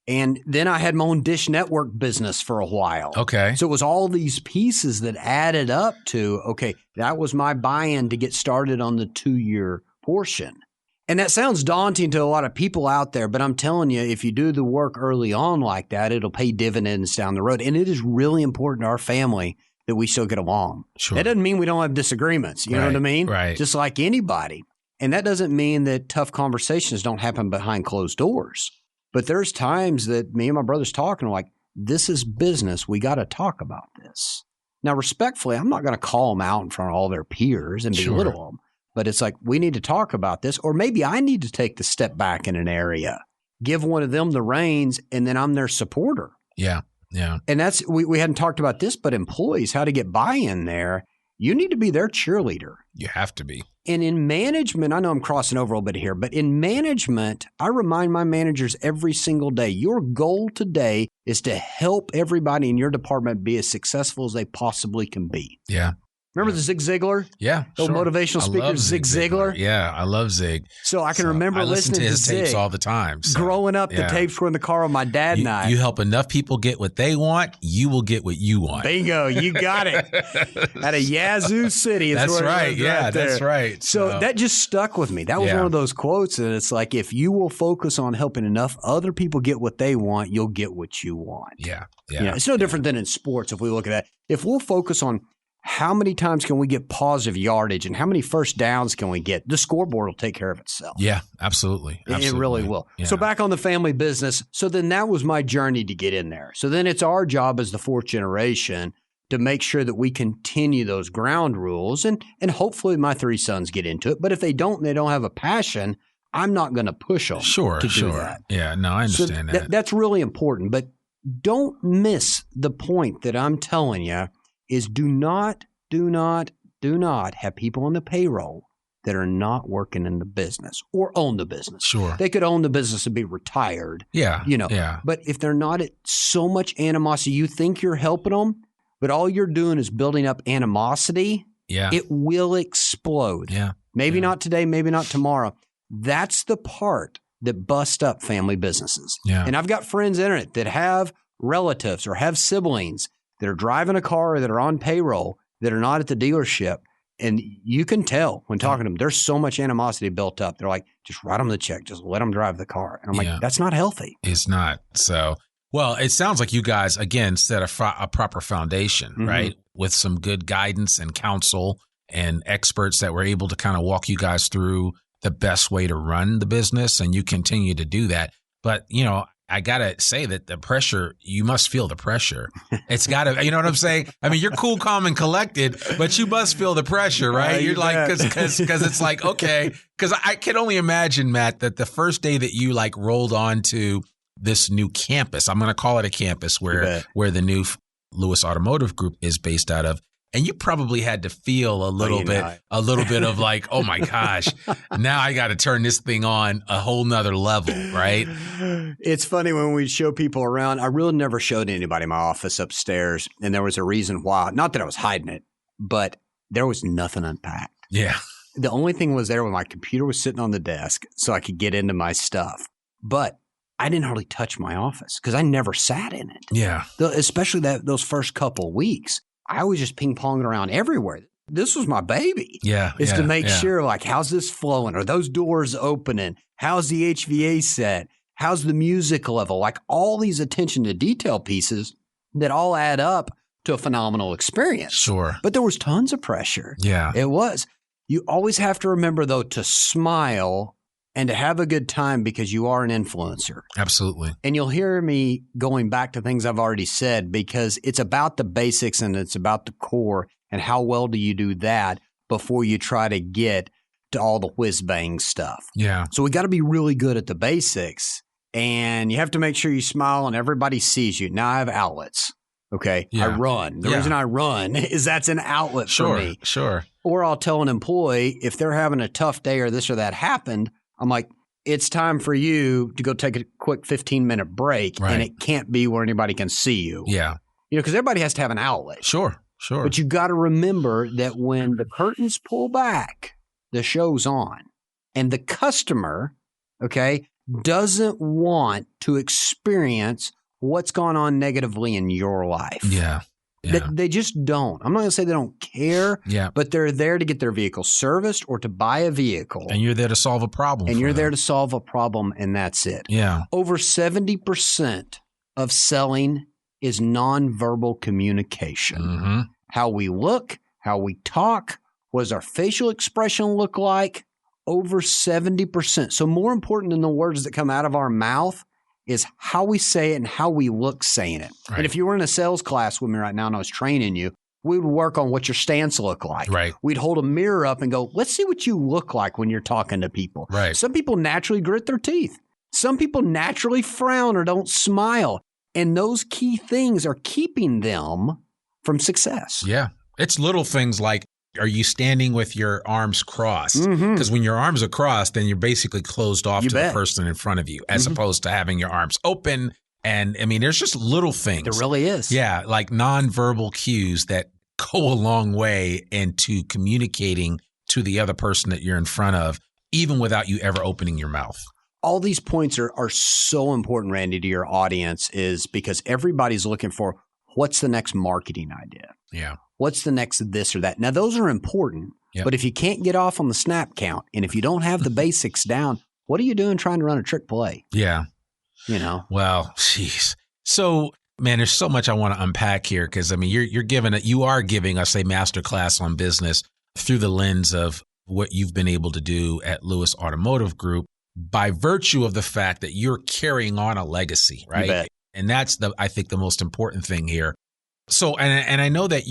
And then I had my own Dish Network business for a while. Okay. So it was all these pieces that added up to, okay, that was my buy-in to get started on the 2-year portion. And that sounds daunting to a lot of people out there, but I'm telling you, if you do the work early on like that, it'll pay dividends down the road. And it is really important to our family that we still get along. Sure. That doesn't mean we don't have disagreements. You know what I mean? Right. Just like anybody. And that doesn't mean that tough conversations don't happen behind closed doors. But there's times that me and my brother's talking like, this is business. We got to talk about this. Now, respectfully, I'm not going to call them out in front of all their peers and belittle them. But it's like, we need to talk about this. Or maybe I need to take the step back in an area, give one of them the reins, and then I'm their supporter. Yeah. Yeah. And that's, we hadn't talked about this, but employees, how to get buy-in there. You need to be their cheerleader. You have to be. And in management, I know I'm crossing over a little bit here, but in management, I remind my managers every single day, your goal today is to help everybody in your department be as successful as they possibly can be. Yeah. Remember the Zig Ziglar? Yeah. The motivational speaker, Zig Ziglar? Yeah, I love Zig. So I can remember listening to his Zig tapes all the time. So, growing up, the tapes were in the car with my dad and I. You help enough people get what they want, you will get what you want. Bingo, you got it. At a Yazoo City. That's right. Yeah, that's right. So that just stuck with me. That was one of those quotes. And it's like, if you will focus on helping enough other people get what they want, you'll get what you want. Yeah. You know, it's no different than in sports if we look at that. If we'll focus on how many times can we get positive yardage and how many first downs can we get, the scoreboard will take care of itself. Yeah, absolutely. It really will. Yeah. So back on the family business. So then that was my journey to get in there. So then it's our job as the fourth generation to make sure that we continue those ground rules. And hopefully my three sons get into it. But if they don't and they don't have a passion, I'm not going to push them to do that. Yeah, no, I understand that. That's really important. But don't miss the point that I'm telling you is do not have people on the payroll that are not working in the business or own the business. Sure. They could own the business and be retired. Yeah. You know. Yeah. But if they're not at so much animosity, you think you're helping them, but all you're doing is building up animosity. Yeah. It will explode. Yeah. Maybe not today, maybe not tomorrow. That's the part that busts up family businesses. Yeah. And I've got friends in it that have relatives or have siblings that are driving a car or that are on payroll that are not at the dealership. And you can tell when talking to them, there's so much animosity built up. They're like, just write them the check. Just let them drive the car. And I'm like, that's not healthy. It's not. So, well, it sounds like you guys, again, set a proper foundation, right? With some good guidance and counsel and experts that were able to kind of walk you guys through the best way to run the business. And you continue to do that. But, you know, I got to say that the pressure, you must feel the pressure. It's got to, you know what I'm saying? I mean, you're cool, calm, and collected, but you must feel the pressure, right? You're like, because it's like, okay, because I can only imagine, Matt, that the first day that you like rolled onto this new campus, I'm going to call it a campus where the new Lewis Automotive Group is based out of. And you probably had to feel a little bit of like, oh my gosh, now I got to turn this thing on a whole nother level, right? It's funny when we show people around. I really never showed anybody my office upstairs, and there was a reason why. Not that I was hiding it, but there was nothing unpacked. Yeah. The only thing was there when my computer was sitting on the desk so I could get into my stuff. But I didn't hardly touch my office because I never sat in it. Yeah. Especially those first couple of weeks. I was just ping-ponging around everywhere. This was my baby. Yeah. Is to make sure, like, how's this flowing? Are those doors opening? How's the HVA set? How's the music level? Like, all these attention to detail pieces that all add up to a phenomenal experience. Sure. But there was tons of pressure. Yeah. It was. You always have to remember, though, to smile and to have a good time because you are an influencer. Absolutely. And you'll hear me going back to things I've already said because it's about the basics and it's about the core and how well do you do that before you try to get to all the whiz-bang stuff. Yeah. So we got to be really good at the basics and you have to make sure you smile and everybody sees you. Now I have outlets. Okay. Yeah. I run. The reason I run is that's an outlet for me. Sure. Or I'll tell an employee if they're having a tough day or this or that happened, I'm like, it's time for you to go take a quick 15-minute break, and it can't be where anybody can see you. Yeah. You know, because everybody has to have an outlet. Sure. But you got to remember that when the curtains pull back, the show's on. And the customer, okay, doesn't want to experience what's gone on negatively in your life. Yeah. They just don't. I'm not going to say they don't care, but they're there to get their vehicle serviced or to buy a vehicle. And you're there to solve a problem. And you're there to solve a problem, and that's it. Yeah. Over 70% of selling is nonverbal communication. Mm-hmm. How we look, how we talk, what does our facial expression look like? Over 70%. So more important than the words that come out of our mouth is how we say it and how we look saying it. Right. And if you were in a sales class with me right now and I was training you, We would work on what your stance look like. Right. We'd hold a mirror up and go, let's see what you look like when you're talking to people. Right. Some people naturally grit their teeth. Some people naturally frown or don't smile. And those key things are keeping them from success. Yeah. It's little things like, are you standing with your arms crossed? Because when your arms are crossed, then you're basically closed off to the person in front of you, as opposed to having your arms open. And I mean, there's just little things. There really is. Yeah, like nonverbal cues that go a long way into communicating to the other person that you're in front of, even without you ever opening your mouth. All these points are so important, Randy, to your audience, is because everybody's looking for what's the next marketing idea? Yeah. What's the next this or that? Now, those are important, but if you can't get off on the snap count and if you don't have the basics down, what are you doing trying to run a trick play? Yeah. You know? Well, jeez. So, man, there's so much I want to unpack here because, I mean, you are giving us a masterclass on business through the lens of what you've been able to do at Lewis Automotive Group by virtue of the fact that you're carrying on a legacy, right? You bet. And that's I think the most important thing here. So, and I know that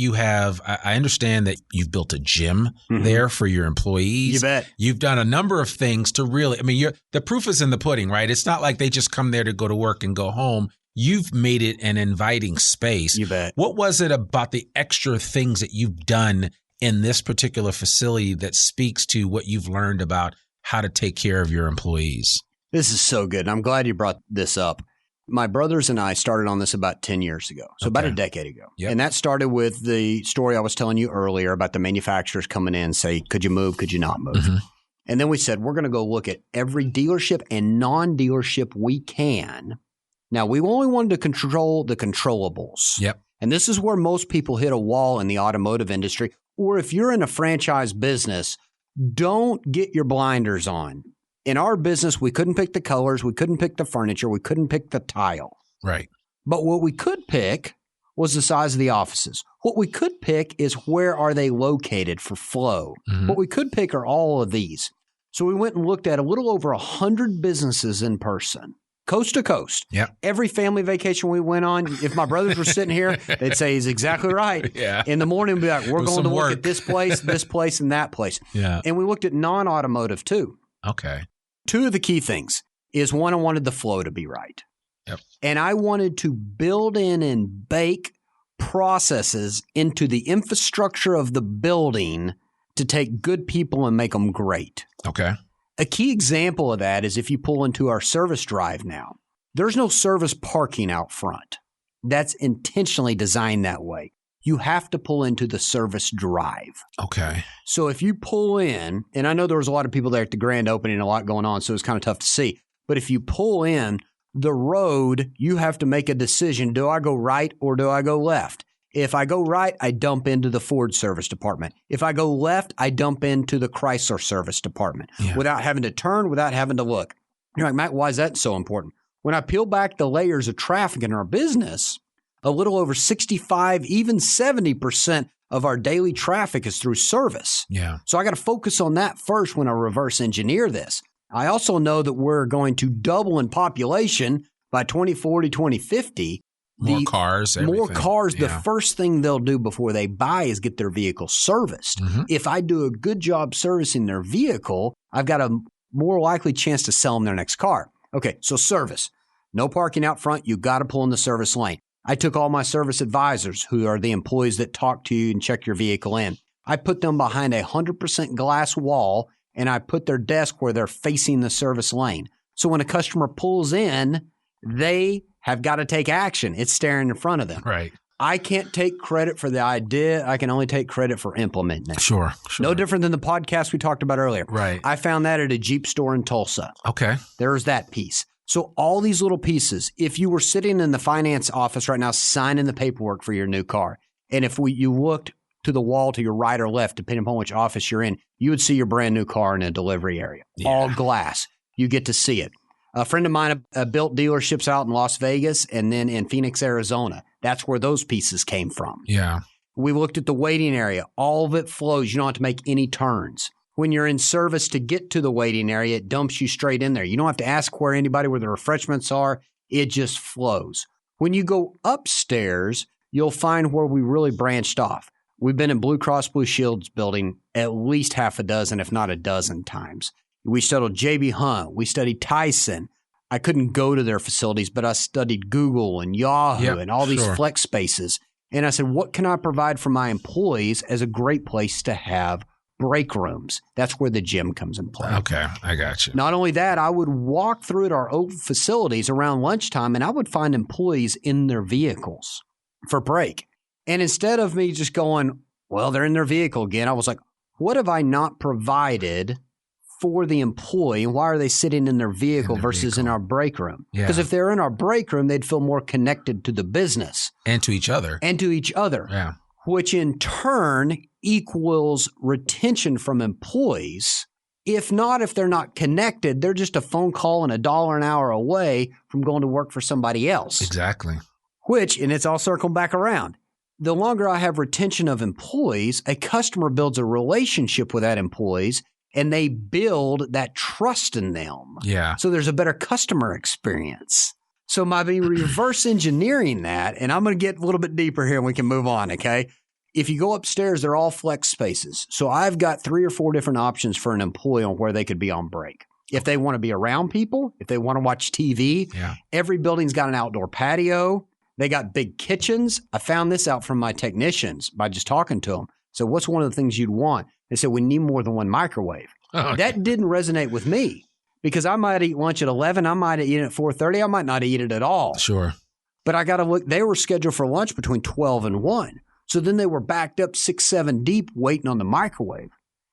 I understand that you've built a gym there for your employees. You bet. You've done a number of things to really, I mean, the proof is in the pudding, right? It's not like they just come there to go to work and go home. You've made it an inviting space. You bet. What was it about the extra things that you've done in this particular facility that speaks to what you've learned about how to take care of your employees? This is so good. And I'm glad you brought this up. My brothers and I started on this about 10 years ago, so about a decade ago. Yep. And that started with the story I was telling you earlier about the manufacturers coming in and say, could you move? Could you not move? And then we said, we're going to go look at every dealership and non-dealership we can. Now, we only wanted to control the controllables. Yep. And this is where most people hit a wall in the automotive industry. Or if you're in a franchise business, don't get your blinders on. In our business, we couldn't pick the colors, we couldn't pick the furniture, we couldn't pick the tile. Right. But what we could pick was the size of the offices. What we could pick is where are they located for flow. What we could pick are all of these. So we went and looked at a little over 100 businesses in person, coast to coast. Yep. Every family vacation we went on, if my brothers were sitting here, they'd say he's exactly right. Yeah. In the morning, we'd be like, we're going to look at this place, and that place. Yeah. And we looked at non-automotive too. Okay. Two of the key things is one, I wanted the flow to be right. Yep. And I wanted to build in and bake processes into the infrastructure of the building to take good people and make them great. Okay. A key example of that is if you pull into our service drive now, there's no service parking out front. That's intentionally designed that way. You have to pull into the service drive. Okay. So if you pull in, and I know there was a lot of people there at the grand opening, a lot going on, so it's kind of tough to see. But if you pull in the road, you have to make a decision. Do I go right or do I go left? If I go right, I dump into the Ford service department. If I go left, I dump into the Chrysler service department without having to turn, without having to look. You're like, Matt, why is that so important? When I peel back the layers of traffic in our business, a little over 65, even 70% of our daily traffic is through service. Yeah. So I got to focus on that first when I reverse engineer this. I also know that we're going to double in population by 2040, 2050. More cars, everything. More cars. Yeah. The first thing they'll do before they buy is get their vehicle serviced. If I do a good job servicing their vehicle, I've got a more likely chance to sell them their next car. Okay, so service. No parking out front. You got to pull in the service lane. I took all my service advisors, who are the employees that talk to you and check your vehicle in. I put them behind a 100% glass wall, and I put their desk where they're facing the service lane. So when a customer pulls in, they have got to take action. It's staring in front of them. Right. I can't take credit for the idea. I can only take credit for implementing it. Sure. No different than the podcast we talked about earlier. Right. I found that at a Jeep store in Tulsa. Okay. There's that piece. So all these little pieces, if you were sitting in the finance office right now signing the paperwork for your new car, and if you looked to the wall to your right or left, depending upon which office you're in, you would see your brand new car in a delivery area. Yeah. All glass. You get to see it. A friend of mine built dealerships out in Las Vegas and then in Phoenix, Arizona. That's where those pieces came from. Yeah. We looked at the waiting area. All of it flows. You don't have to make any turns. When you're in service to get to the waiting area, it dumps you straight in there. You don't have to ask where the refreshments are. It just flows. When you go upstairs, you'll find where we really branched off. We've been in Blue Cross Blue Shield's building at least half a dozen, if not a dozen times. We studied J.B. Hunt. We studied Tyson. I couldn't go to their facilities, but I studied Google and Yahoo and all these flex spaces. And I said, what can I provide for my employees as a great place to have break rooms? That's where the gym comes in play. Okay, I got you. Not only that, I would walk through at our old facilities around lunchtime, and I would find employees in their vehicles for break. And instead of me just going, well, they're in their vehicle again, I was like, what have I not provided for the employee, and why are they sitting in their vehicle versus in our break room? Because if they're in our break room, they'd feel more connected to the business. And to each other. Yeah. Which in turn equals retention from employees. If they're not connected, they're just a phone call and $1 an hour away from going to work for somebody else. Exactly. And it's all circled back around. The longer I have retention of employees, a customer builds a relationship with that employees, and they build that trust in them. Yeah. So there's a better customer experience. So by reverse engineering that, and I'm going to get a little bit deeper here and we can move on, okay? If you go upstairs, they're all flex spaces. So I've got 3 or 4 different options for an employee on where they could be on break. If they want to be around people, if they want to watch TV, every building's got an outdoor patio. They got big kitchens. I found this out from my technicians by just talking to them. So what's one of the things you'd want? They said, we need more than one microwave. Okay. That didn't resonate with me because I might eat lunch at 11. I might eat it at 4:30. I might not eat it at all. Sure. But I got to look. They were scheduled for lunch between 12 and 1. So then they were backed up 6, 7 deep waiting on the microwave.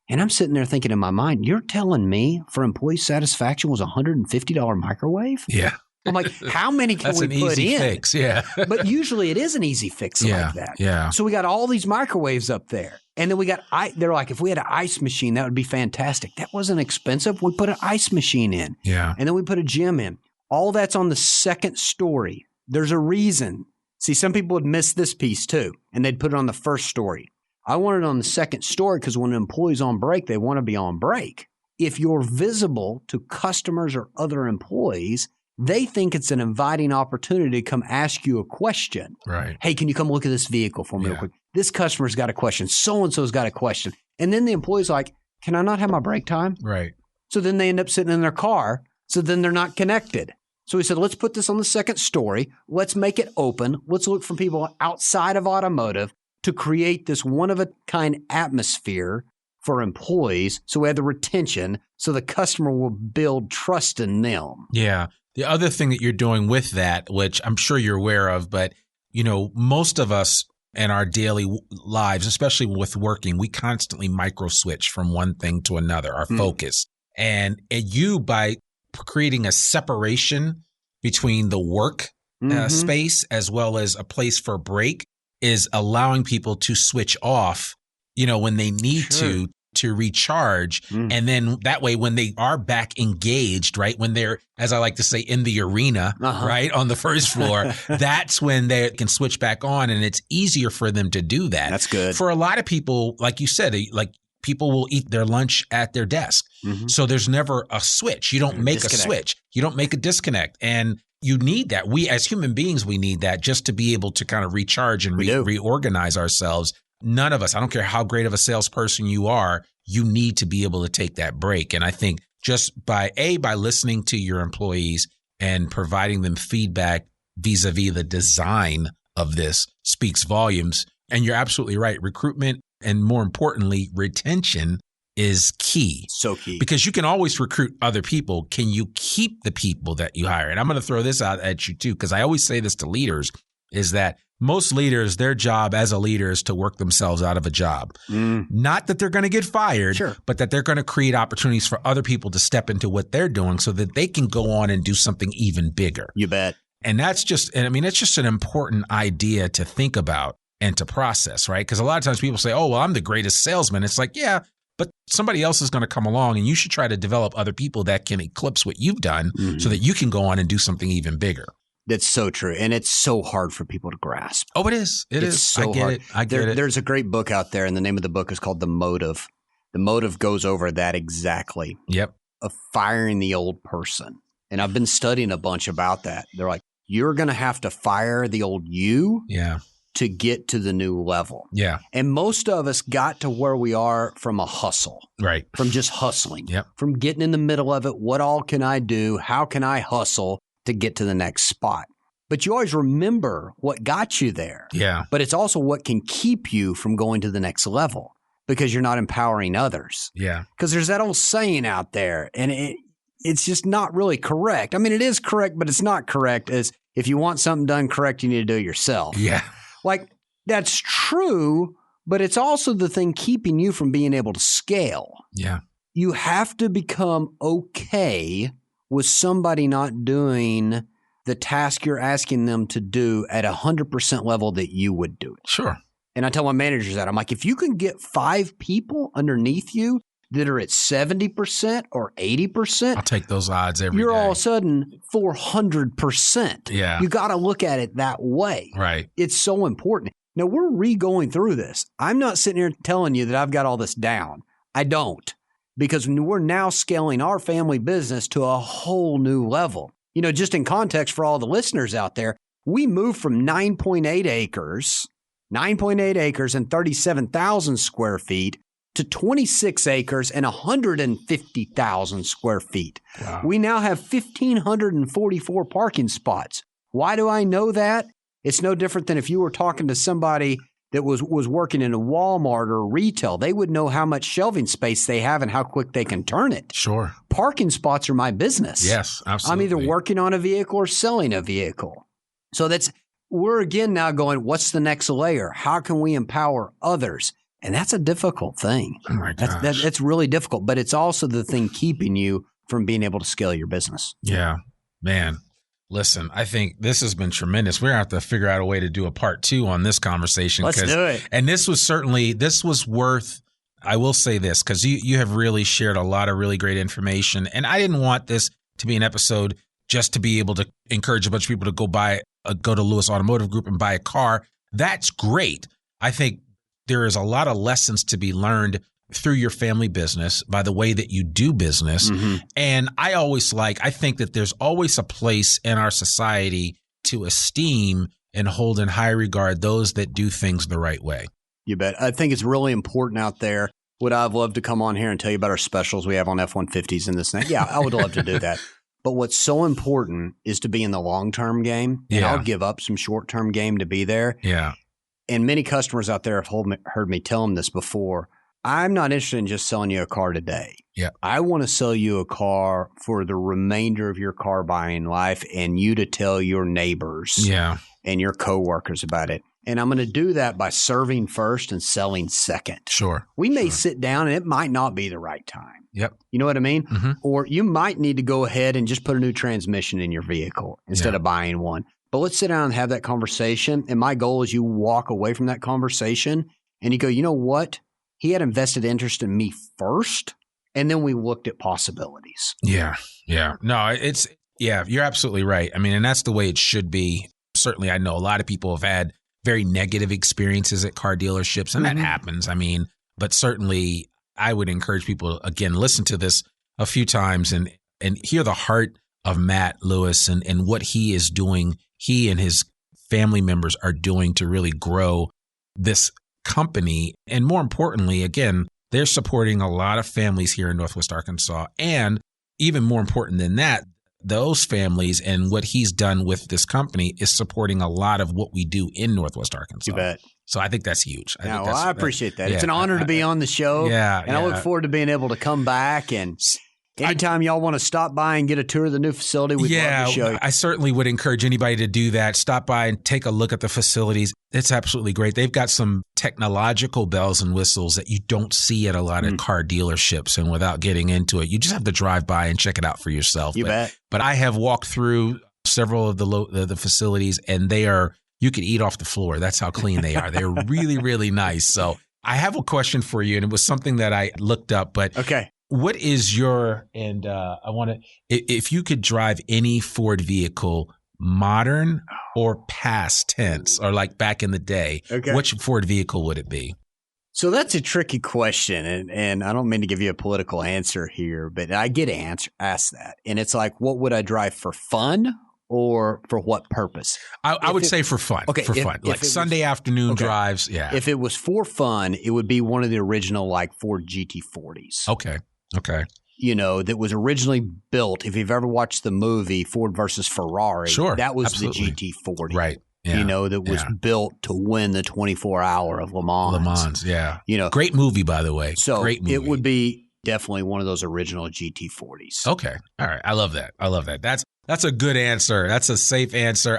And I'm sitting there thinking in my mind, you're telling me for employee satisfaction was a $150 microwave? Yeah. I'm like, how many can we put in? That's an easy fix, yeah. But usually it is an easy fix like that. Yeah. So we got all these microwaves up there. And then we got, they're like, if we had an ice machine, that would be fantastic. That wasn't expensive. We put an ice machine in. Yeah. And then we put a gym in. All that's on the second story. There's a reason. See, some people would miss this piece too, and they'd put it on the first story. I want it on the second story because when an employee's on break, they want to be on break. If you're visible to customers or other employees, they think it's an inviting opportunity to come ask you a question. Right. Hey, can you come look at this vehicle for me real quick? This customer's got a question. So-and-so's got a question. And then the employee's like, can I not have my break time? Right. So then they end up sitting in their car. So then they're not connected. So we said, let's put this on the second story. Let's make it open. Let's look for people outside of automotive to create this one-of-a-kind atmosphere for employees. So we have the retention so the customer will build trust in them. Yeah. The other thing that you're doing with that, which I'm sure you're aware of, but most of us in our daily lives, especially with working, we constantly micro switch from one thing to another, our focus. And you, by creating a separation between the work space as well as a place for a break, is allowing people to switch off, when they need to recharge. And then that way, when they are back engaged, right, when they're, as I like to say, in the arena, right, on the first floor, that's when they can switch back on. And it's easier for them to do that. That's good. For a lot of people, like you said, people will eat their lunch at their desk. So there's never a switch. You don't make a switch. You don't make a disconnect. And you need that. We, as human beings, we need that just to be able to kind of recharge and reorganize ourselves. None of us, I don't care how great of a salesperson you are, you need to be able to take that break. And I think just by listening to your employees and providing them feedback vis-a-vis the design of this speaks volumes. And you're absolutely right. Recruitment and, more importantly, retention is key. So key. Because you can always recruit other people. Can you keep the people that you hire? And I'm going to throw this out at you too, because I always say this to leaders, is that most leaders, their job as a leader is to work themselves out of a job. Not that they're going to get fired, but that they're going to create opportunities for other people to step into what they're doing so that they can go on and do something even bigger. You bet. And it's just an important idea to think about and to process, right? Because a lot of times people say, oh, well, I'm the greatest salesman. It's like, yeah, but somebody else is going to come along and you should try to develop other people that can eclipse what you've done so that you can go on and do something even bigger. That's so true. And it's so hard for people to grasp. Oh, it is. It's so hard. I get it. There's a great book out there, and the name of the book is called The Motive. The Motive goes over that exactly. Yep. Of firing the old person. And I've been studying a bunch about that. They're like, you're going to have to fire the old you. Yeah. to get to the new level. Yeah. And most of us got to where we are from a hustle. Right. From just hustling. Yep. From getting in the middle of it. What all can I do? How can I hustle to get to the next spot? But you always remember what got you there. Yeah. But it's also what can keep you from going to the next level because you're not empowering others. Yeah. Because there's that old saying out there, and it's just not really correct. I mean, it is correct, but it's not correct. As if you want something done correct, you need to do it yourself. Yeah. Like, that's true, but it's also the thing keeping you from being able to scale. Yeah. You have to become okay with somebody not doing the task you're asking them to do at 100% level that you would do it. Sure. And I tell my managers that. I'm like, if you can get 5 people underneath you that are at 70% or 80%, I'll take those odds every you're day. all of a sudden 400%. Yeah. You got to look at it that way. Right. It's so important. Now, we're re-going through this. I'm not sitting here telling you that I've got all this down. I don't. Because we're now scaling our family business to a whole new level. You know, just in context for all the listeners out there, we moved from 9.8 acres and 37,000 square feet to 26 acres and 150,000 square feet. Wow. We now have 1,544 parking spots. Why do I know that? It's no different than if you were talking to somebody that was working in a Walmart or retail. They would know how much shelving space they have and how quick they can turn it. Sure. Parking spots are my business. Yes, absolutely. I'm either working on a vehicle or selling a vehicle. So we're again now going, what's the next layer? How can we empower others? And that's a difficult thing. Oh my gosh. That's really difficult, but it's also the thing keeping you from being able to scale your business. Yeah, man. Listen, I think this has been tremendous. We're going to have to figure out a way to do a part 2 on this conversation. Let's do it. And this was worth, I will say this, because you have really shared a lot of really great information. And I didn't want this to be an episode just to be able to encourage a bunch of people to go to Lewis Automotive Group and buy a car. That's great. I think there is a lot of lessons to be learned through your family business by the way that you do business. Mm-hmm. And I think that there's always a place in our society to esteem and hold in high regard those that do things the right way. You bet. I think it's really important out there. Would I have loved to come on here and tell you about our specials we have on F-150s and this and that? Yeah, I would love to do that. But what's so important is to be in the long-term game. And I'll give up some short-term game to be there. Yeah. And many customers out there have heard me tell them this before. I'm not interested in just selling you a car today. Yeah. I want to sell you a car for the remainder of your car buying life and you to tell your neighbors and your coworkers about it. And I'm going to do that by serving first and selling second. Sure. We may sit down and it might not be the right time. Yep. You know what I mean? Mm-hmm. Or you might need to go ahead and just put a new transmission in your vehicle instead of buying one. But let's sit down and have that conversation. And my goal is you walk away from that conversation and you go, you know what? He had invested interest in me first, and then we looked at possibilities. Yeah. Yeah. No, you're absolutely right. I mean, and that's the way it should be. Certainly, I know a lot of people have had very negative experiences at car dealerships, and that happens. I mean, but certainly I would encourage people, again, listen to this a few times and hear the heart of Matt Lewis and what he is doing. He and his family members are doing to really grow this company. And more importantly, again, they're supporting a lot of families here in Northwest Arkansas. And even more important than that, those families and what he's done with this company is supporting a lot of what we do in Northwest Arkansas. You bet. So I think that's huge. I appreciate that. It's an honor to be on the show. And I look forward to being able to come back and anytime y'all want to stop by and get a tour of the new facility, we'd love to show you. I certainly would encourage anybody to do that. Stop by and take a look at the facilities. It's absolutely great. They've got some technological bells and whistles that you don't see at a lot of car dealerships. And without getting into it, you just have to drive by and check it out for yourself. You bet. But I have walked through several of the facilities, and you can eat off the floor. That's how clean they are. They're really, really nice. So I have a question for you, and it was something that I looked up. But okay. What is if you could drive any Ford vehicle, modern or past tense, or like back in the day, which Ford vehicle would it be? So that's a tricky question, and I don't mean to give you a political answer here, but I get asked that. And it's like, what would I drive for fun or for what purpose? I would say for fun. Okay, for fun. Like Sunday afternoon drives. Yeah. If it was for fun, it would be one of the original like Ford GT40s. Okay. That was originally built. If you've ever watched the movie Ford versus Ferrari, that was absolutely the GT40. Right. Yeah. That was built to win the 24-hour of Le Mans. Le Mans, yeah. Great movie, by the way. So great movie. It would be definitely one of those original GT40s. Okay. All right. I love that. That's a good answer. That's a safe answer.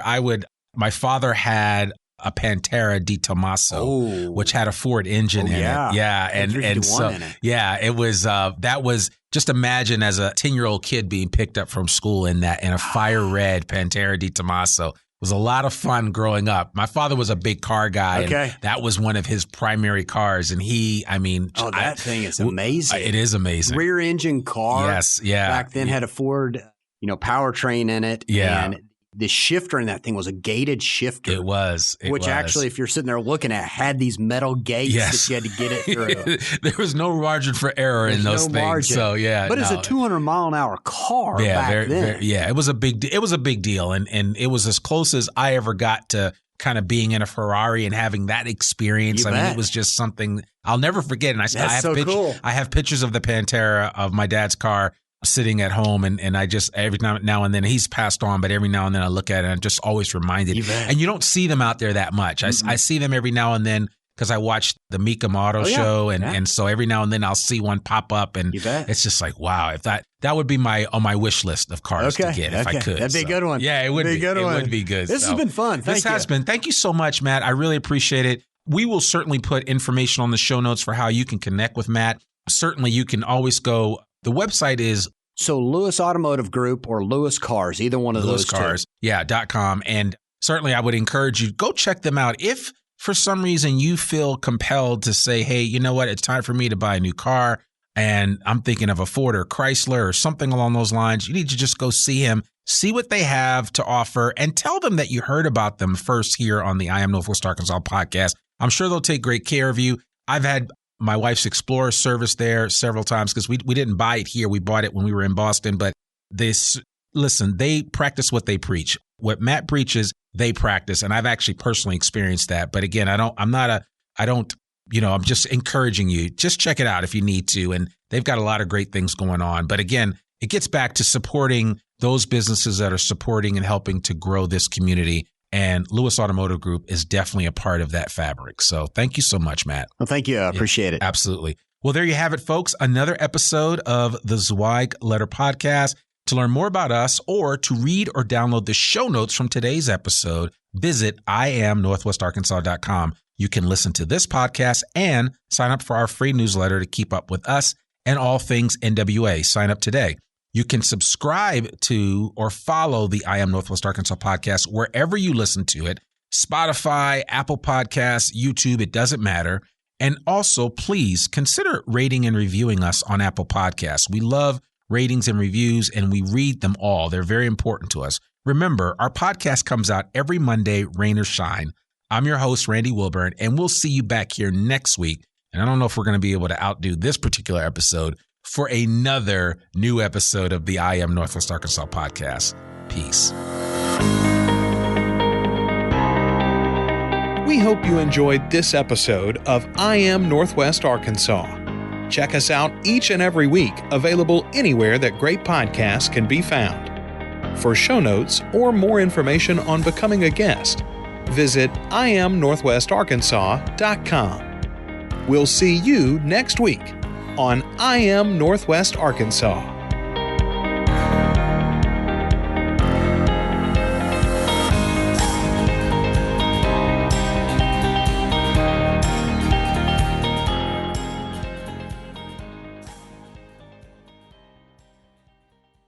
My father had a Pantera di Tommaso, which had a Ford engine in it. Yeah. And so, it was, that was, just imagine as a 10-year-old kid being picked up from school in a fire red Pantera di Tommaso. It was a lot of fun growing up. My father was a big car guy. Okay. And that was one of his primary cars. And that thing is amazing. It is amazing. Rear engine car. Yes. Yeah. Back then had a Ford, powertrain in it. Yeah. And the shifter in that thing was a gated shifter. It was. Actually, if you're sitting there looking at it, had these metal gates that you had to get it through. There was no margin for error in those things. Margin. So, yeah. But it's a 200-mile-an-hour car back then. It was a big deal. And it was as close as I ever got to kind of being in a Ferrari and having that experience. It was just something I'll never forget. And cool. I have pictures of the Pantera of my dad's car sitting at home, and I just every now and then, he's passed on, but every now and then I look at it and I'm just always reminded. And you don't see them out there that much. I see them every now and then because I watch the Mecum Auto Show, and so every now and then I'll see one pop up, and it's just like, wow, if that would be on my wish list of cars to get if I could. That'd be a good one. Yeah, it would be. It would be good. This has been fun. Thank you so much, Matt. I really appreciate it. We will certainly put information on the show notes for how you can connect with Matt. Certainly, you can always go. The website is Lewis Automotive Group or Lewis Cars, either one of those cars. Yeah, .com. And certainly I would encourage you, go check them out. If for some reason you feel compelled to say, hey, you know what, it's time for me to buy a new car, and I'm thinking of a Ford or Chrysler or something along those lines, you need to just go see him, see what they have to offer, and tell them that you heard about them first here on the I Am Northwest Arkansas podcast. I'm sure they'll take great care of you. I've had my wife's Explorer service there several times because we didn't buy it here. We bought it when we were in Boston. But they practice what they preach. What Matt preaches, they practice. And I've actually personally experienced that. But again, I'm just encouraging you. Just check it out if you need to. And they've got a lot of great things going on. But again, it gets back to supporting those businesses that are supporting and helping to grow this community. And Lewis Automotive Group is definitely a part of that fabric. So thank you so much, Matt. Well, thank you. I appreciate it. Absolutely. Well, there you have it, folks. Another episode of the Zweig Letter Podcast. To learn more about us or to read or download the show notes from today's episode, visit IamNorthwestArkansas.com. You can listen to this podcast and sign up for our free newsletter to keep up with us and all things NWA. Sign up today. You can subscribe to or follow the I Am Northwest Arkansas podcast wherever you listen to it. Spotify, Apple Podcasts, YouTube, it doesn't matter. And also, please consider rating and reviewing us on Apple Podcasts. We love ratings and reviews, and we read them all. They're very important to us. Remember, our podcast comes out every Monday, rain or shine. I'm your host, Randy Wilburn, and we'll see you back here next week. And I don't know if we're going to be able to outdo this particular episode for another new episode of the I Am Northwest Arkansas podcast. Peace. We hope you enjoyed this episode of I Am Northwest Arkansas. Check us out each and every week, available anywhere that great podcasts can be found. For show notes or more information on becoming a guest, visit IamNorthwestArkansas.com. We'll see you next week on I Am Northwest Arkansas.